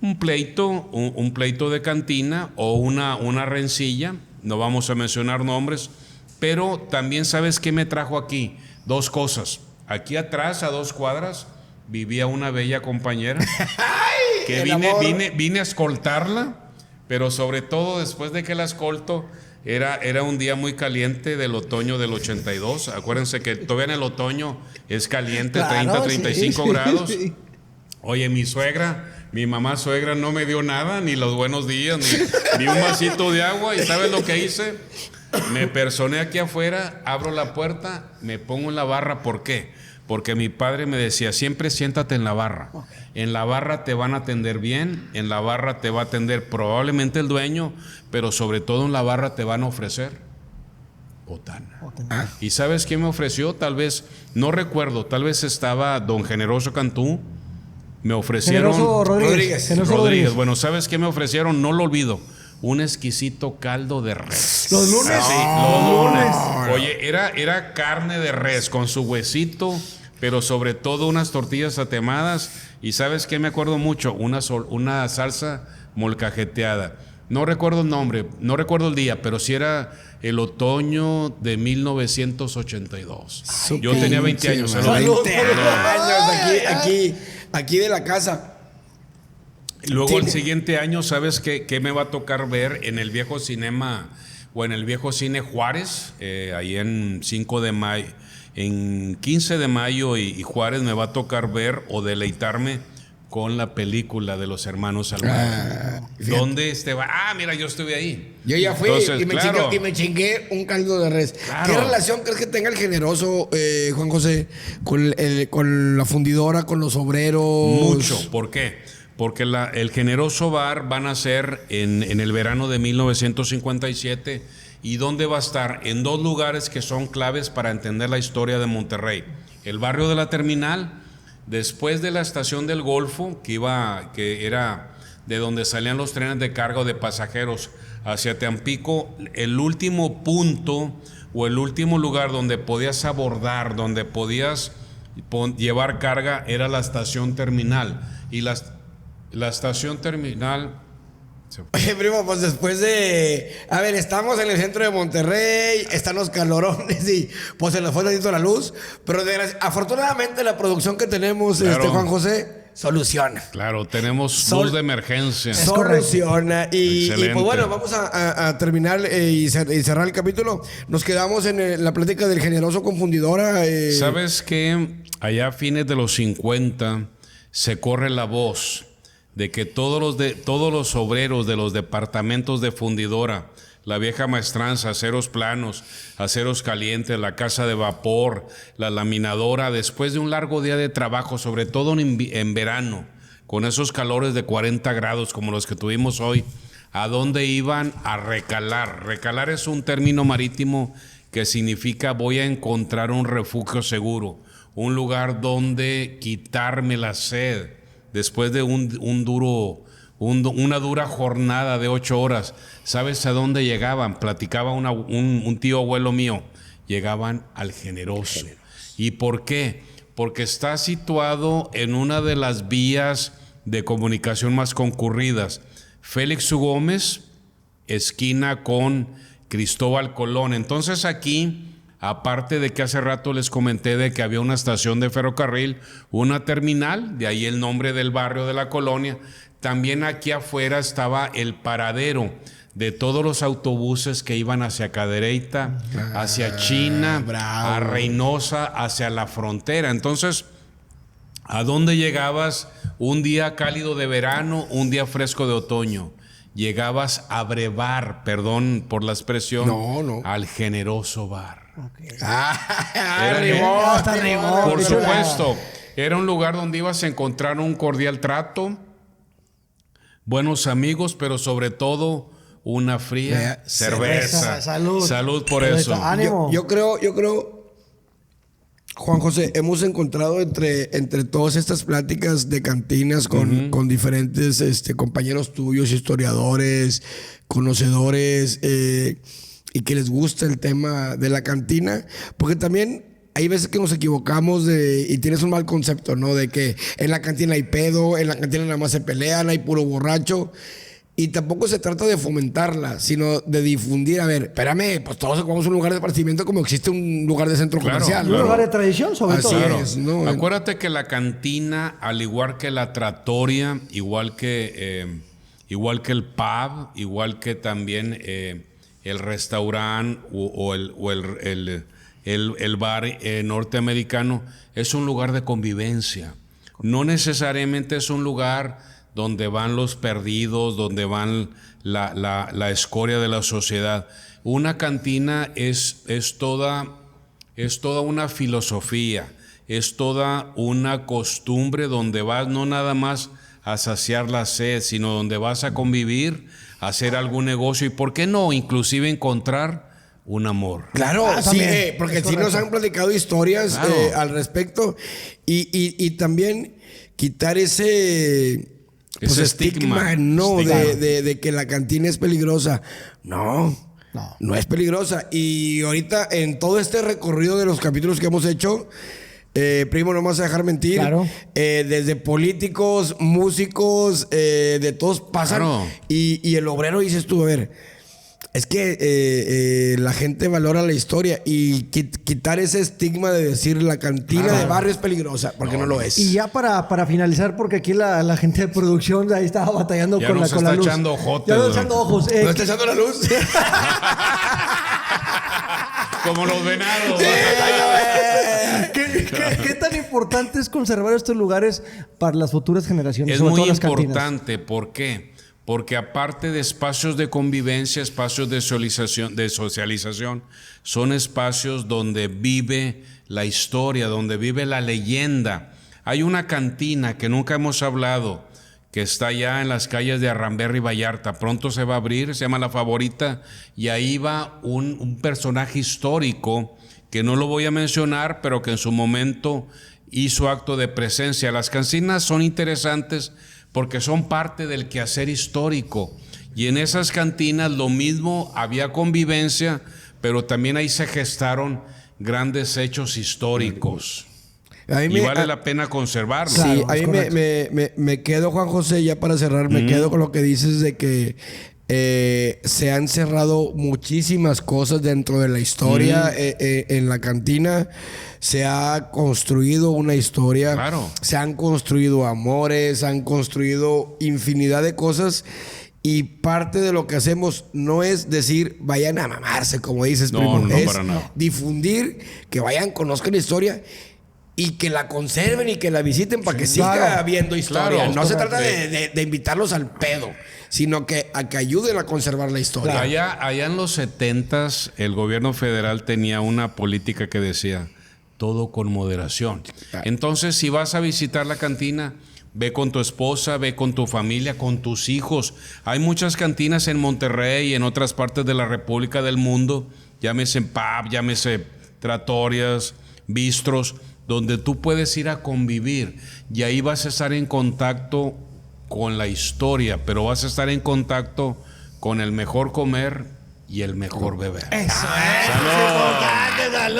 un pleito de cantina o una rencilla. No vamos a mencionar nombres, pero también sabes qué me trajo aquí. Dos cosas. Aquí atrás, a 2 cuadras, vivía una bella compañera que vine a escoltarla. Pero sobre todo después de que la escolto, era un día muy caliente del otoño del 82. Acuérdense que todavía en el otoño es caliente, Claro, 30, 35 grados. Sí. Oye, mi mamá suegra no me dio nada, ni los buenos días, ni un vasito de agua. ¿Y sabes lo que hice? Me personé aquí afuera, abro la puerta, me pongo en la barra. ¿Por qué? Porque mi padre me decía, siempre siéntate en la barra. En la barra te van a atender bien, en la barra te va a atender probablemente el dueño, pero sobre todo en la barra te van a ofrecer botana. ¿Y sabes qué me ofreció? Tal vez, no recuerdo, tal vez estaba don Generoso Cantú, me ofrecieron... Generoso Rodríguez. Generoso Rodríguez. Bueno, ¿sabes qué me ofrecieron? No lo olvido. Un exquisito caldo de res. ¿Los lunes? Sí, los lunes. Oye, era carne de res con su huesito, pero sobre todo unas tortillas atemadas. Y ¿sabes qué me acuerdo mucho? Una salsa molcajeteada. No recuerdo el nombre, no recuerdo el día, pero sí era el otoño de 1982. Yo tenía 20 años. 20 años aquí de la casa. Luego el siguiente año, ¿sabes qué me va a tocar ver en el viejo cinema o en el viejo cine Juárez? Ahí en 5 de mayo, en 15 de mayo y Juárez me va a tocar ver o deleitarme con la película de los hermanos Almada. ¿Dónde va? Mira, yo estuve ahí. Yo ya fui. Entonces, y me chingué un caldo de res. Claro. ¿Qué relación crees que tenga el Generoso, Juan José, con la fundidora, con los obreros? Mucho. ¿Por qué? Porque el Generoso Bar van a ser en el verano de 1957. ¿Y dónde va a estar? En 2 lugares que son claves para entender la historia de Monterrey. El barrio de la Terminal, después de la estación del Golfo, que era de donde salían los trenes de carga o de pasajeros hacia Tampico, el último punto o el último lugar donde podías abordar, donde podías llevar carga, era la estación Terminal. Y la estación Terminal... Oye, primo, pues después de... A ver, estamos en el centro de Monterrey, están los calorones y pues se nos fue tantito la luz, pero afortunadamente la producción que tenemos, Claro. Juan José, soluciona. Claro, tenemos luz de emergencia. Soluciona. Y Excelente. pues bueno, vamos a terminar y cerrar el capítulo. Nos quedamos en la plática del Generoso Confundidora. ¿Sabes que allá a fines de los 50 se corre la voz de que todos los obreros de los departamentos de fundidora, la vieja maestranza, aceros planos, aceros calientes, la casa de vapor, la laminadora, después de un largo día de trabajo, sobre todo en verano, con esos calores de 40 grados como los que tuvimos hoy, ¿a dónde iban? A recalar. Recalar es un término marítimo que significa voy a encontrar un refugio seguro, un lugar donde quitarme la sed. Después de una dura jornada de 8 horas, ¿sabes a dónde llegaban? Platicaba un tío abuelo mío. Llegaban al Generoso. ¿Y por qué? Porque está situado en una de las vías de comunicación más concurridas. Félix U. Gómez, esquina con Cristóbal Colón. Entonces aquí Aparte de que hace rato les comenté de que había una estación de ferrocarril, una terminal, de ahí el nombre del barrio de la colonia. También aquí afuera estaba el paradero de todos los autobuses que iban hacia Cadereyta, hacia China, a Reynosa, hacia la frontera. Entonces, ¿a dónde llegabas un día cálido de verano, un día fresco de otoño? Llegabas a brevar, perdón por la expresión, al Generoso Bar. Okay. Por supuesto, era un lugar donde ibas a encontrar un cordial trato, buenos amigos, pero sobre todo una fría cerveza. Salud. Salud por eso. Ánimo. Yo creo, Juan José, hemos encontrado entre todas estas pláticas de cantinas con diferentes compañeros tuyos, historiadores, conocedores, y que les gusta el tema de la cantina, porque también hay veces que nos equivocamos y tienes un mal concepto, ¿no? De que en la cantina hay pedo, en la cantina nada más se pelean, hay puro borracho. Y tampoco se trata de fomentarla, sino de difundir. A ver, espérame, pues todos ocupamos un lugar de esparcimiento como existe un lugar de centro comercial. Un lugar de tradición, sobre Así todo. es, ¿no? Acuérdate que la cantina, al igual que la trattoria, igual que el pub, igual que también el restaurante o el bar norteamericano, es un lugar de convivencia. No necesariamente es un lugar donde van los perdidos, donde van la escoria de la sociedad. Una cantina es toda una filosofía, es toda una costumbre donde vas no nada más a saciar la sed, sino donde vas a convivir, a hacer algún negocio y, ¿por qué no?, inclusive encontrar un amor. Claro, sí, porque sí nos han platicado historias al respecto y también quitar ese estigma, de que la cantina es peligrosa. No es peligrosa. Y ahorita en todo este recorrido de los capítulos que hemos hecho, primo, no me vas a dejar mentir. Claro. Desde políticos, músicos, de todos pasan. Claro. Y el obrero, dices tú, a ver, es que la gente valora la historia y quitar ese estigma de decir la cantina de barrio es peligrosa, porque no lo es. Y ya para finalizar, porque aquí la gente de producción ahí estaba batallando Ya con la nos con la está luz. echando ojotes, Ya nos ¿no? está echando ojos. ¿No está echando la luz? Como los venados. ¿Qué tan importante es conservar estos lugares para las futuras generaciones? Es sobre muy todo las cantinas? importante. ¿Por qué? Porque aparte de espacios de convivencia, espacios de socialización, son espacios donde vive la historia, donde vive la leyenda. Hay una cantina que nunca hemos hablado, que está allá en las calles de Arramberri y Vallarta. Pronto se va a abrir, se llama La Favorita, y ahí va un personaje histórico que no lo voy a mencionar, pero que en su momento hizo acto de presencia. Las cantinas son interesantes porque son parte del quehacer histórico. Y en esas cantinas lo mismo, había convivencia, pero también ahí se gestaron grandes hechos históricos. Y vale la pena conservarlo. Sí, Claro, a mí me quedo, Juan José, ya para cerrar, me quedo con lo que dices de que se han cerrado muchísimas cosas dentro de la historia. En la cantina se ha construido una historia. Claro. Se han construido amores, se han construido infinidad de cosas. Y parte de lo que hacemos no es decir vayan a mamarse, como dices, primo. No, es para nada. difundir, que vayan, conozcan la historia y que la conserven y que la visiten para que siga habiendo historia. Claro, no se trata de invitarlos al pedo, sino a que ayuden a conservar la historia. Allá en los 70s, el gobierno federal tenía una política que decía todo con moderación. Entonces, si vas a visitar la cantina, ve con tu esposa, ve con tu familia, con tus hijos. Hay muchas cantinas en Monterrey y en otras partes de la República del mundo, llámese pub, llámese trattorias, bistros, donde tú puedes ir a convivir y ahí vas a estar en contacto con la historia, pero vas a estar en contacto con el mejor comer y el mejor beber. ¡Salud!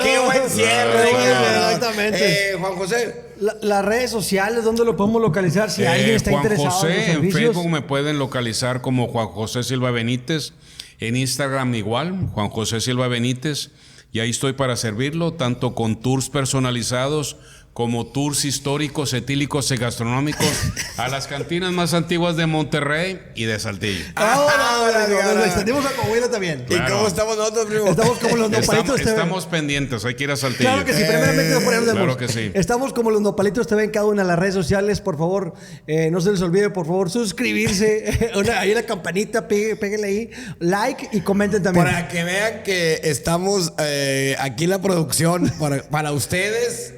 ¡Qué buen cierre! Exactamente. Juan José. Las redes sociales, ¿dónde lo podemos localizar? Si alguien está Juan interesado José, en los en servicios. Facebook me pueden localizar como Juan José Silva Benítez, en Instagram igual, Juan José Silva Benítez, y ahí estoy para servirlo, tanto con tours personalizados como tours históricos, etílicos y gastronómicos a las cantinas más antiguas de Monterrey y de Saltillo. Nos extendimos a Coahuila también. Claro. ¿Y cómo estamos nosotros, primo? Estamos como los nopalitos TV. Estamos pendientes, hay que ir a Saltillo. Claro que sí, primeramente nos ponemos de Claro voz. que sí. Estamos como los nopalitos TV en cada una de las redes sociales. Por favor, no se les olvide, por favor, suscribirse. Ahí la campanita, péguenle ahí. Like y comenten también. Para que vean que estamos aquí en la producción para ustedes.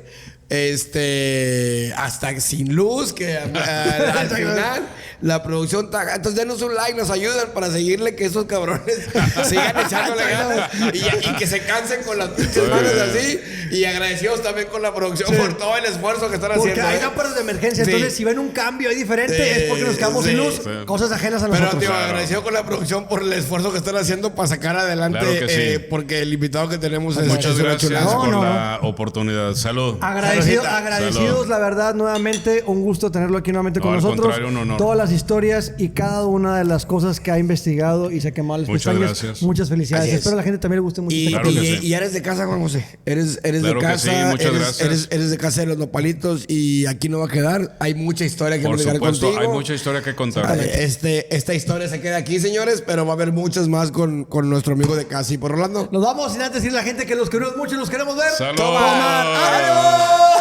Hasta sin luz, que al final la producción taga. Entonces denos un like, nos ayudan para seguirle, que esos cabrones sigan echándole ganas y que se cansen con las pinches manos así. Y agradecidos también con la producción por todo el esfuerzo que están Porque haciendo. hay lámparas de emergencia. Sí. Entonces, si ven un cambio ahí diferente, es porque nos quedamos sin luz. Sí. Cosas ajenas a Pero, nosotros. tío, agradecido con la producción por el esfuerzo que están haciendo para sacar adelante. Claro que sí. Porque el invitado que tenemos Muchas es una gracias chulada. por No. la oportunidad. Salud. Agradecidos, Salud. la verdad, nuevamente, un gusto tenerlo aquí nuevamente con No, al nosotros. contrario, un honor. Todas las historias y cada una de las cosas que ha investigado y se ha quemado las Muchas pestañas. gracias. Muchas felicidades. Así es. Espero a la gente también le guste mucho. Y, este Claro que capítulo. sí. y eres de casa, Juan José. Eres Claro de que sí, casa. muchas gracias. Eres de casa de los nopalitos y aquí no va a quedar. Hay mucha historia que Por platicar supuesto, contigo. hay mucha historia que contar. Esta historia se queda aquí, señores, pero va a haber muchas más con nuestro amigo de casa. Y por Rolando. Nos vamos sin antes decirle a la gente que los queremos mucho y los queremos ver. Salud. Tomar. ¡Adiós!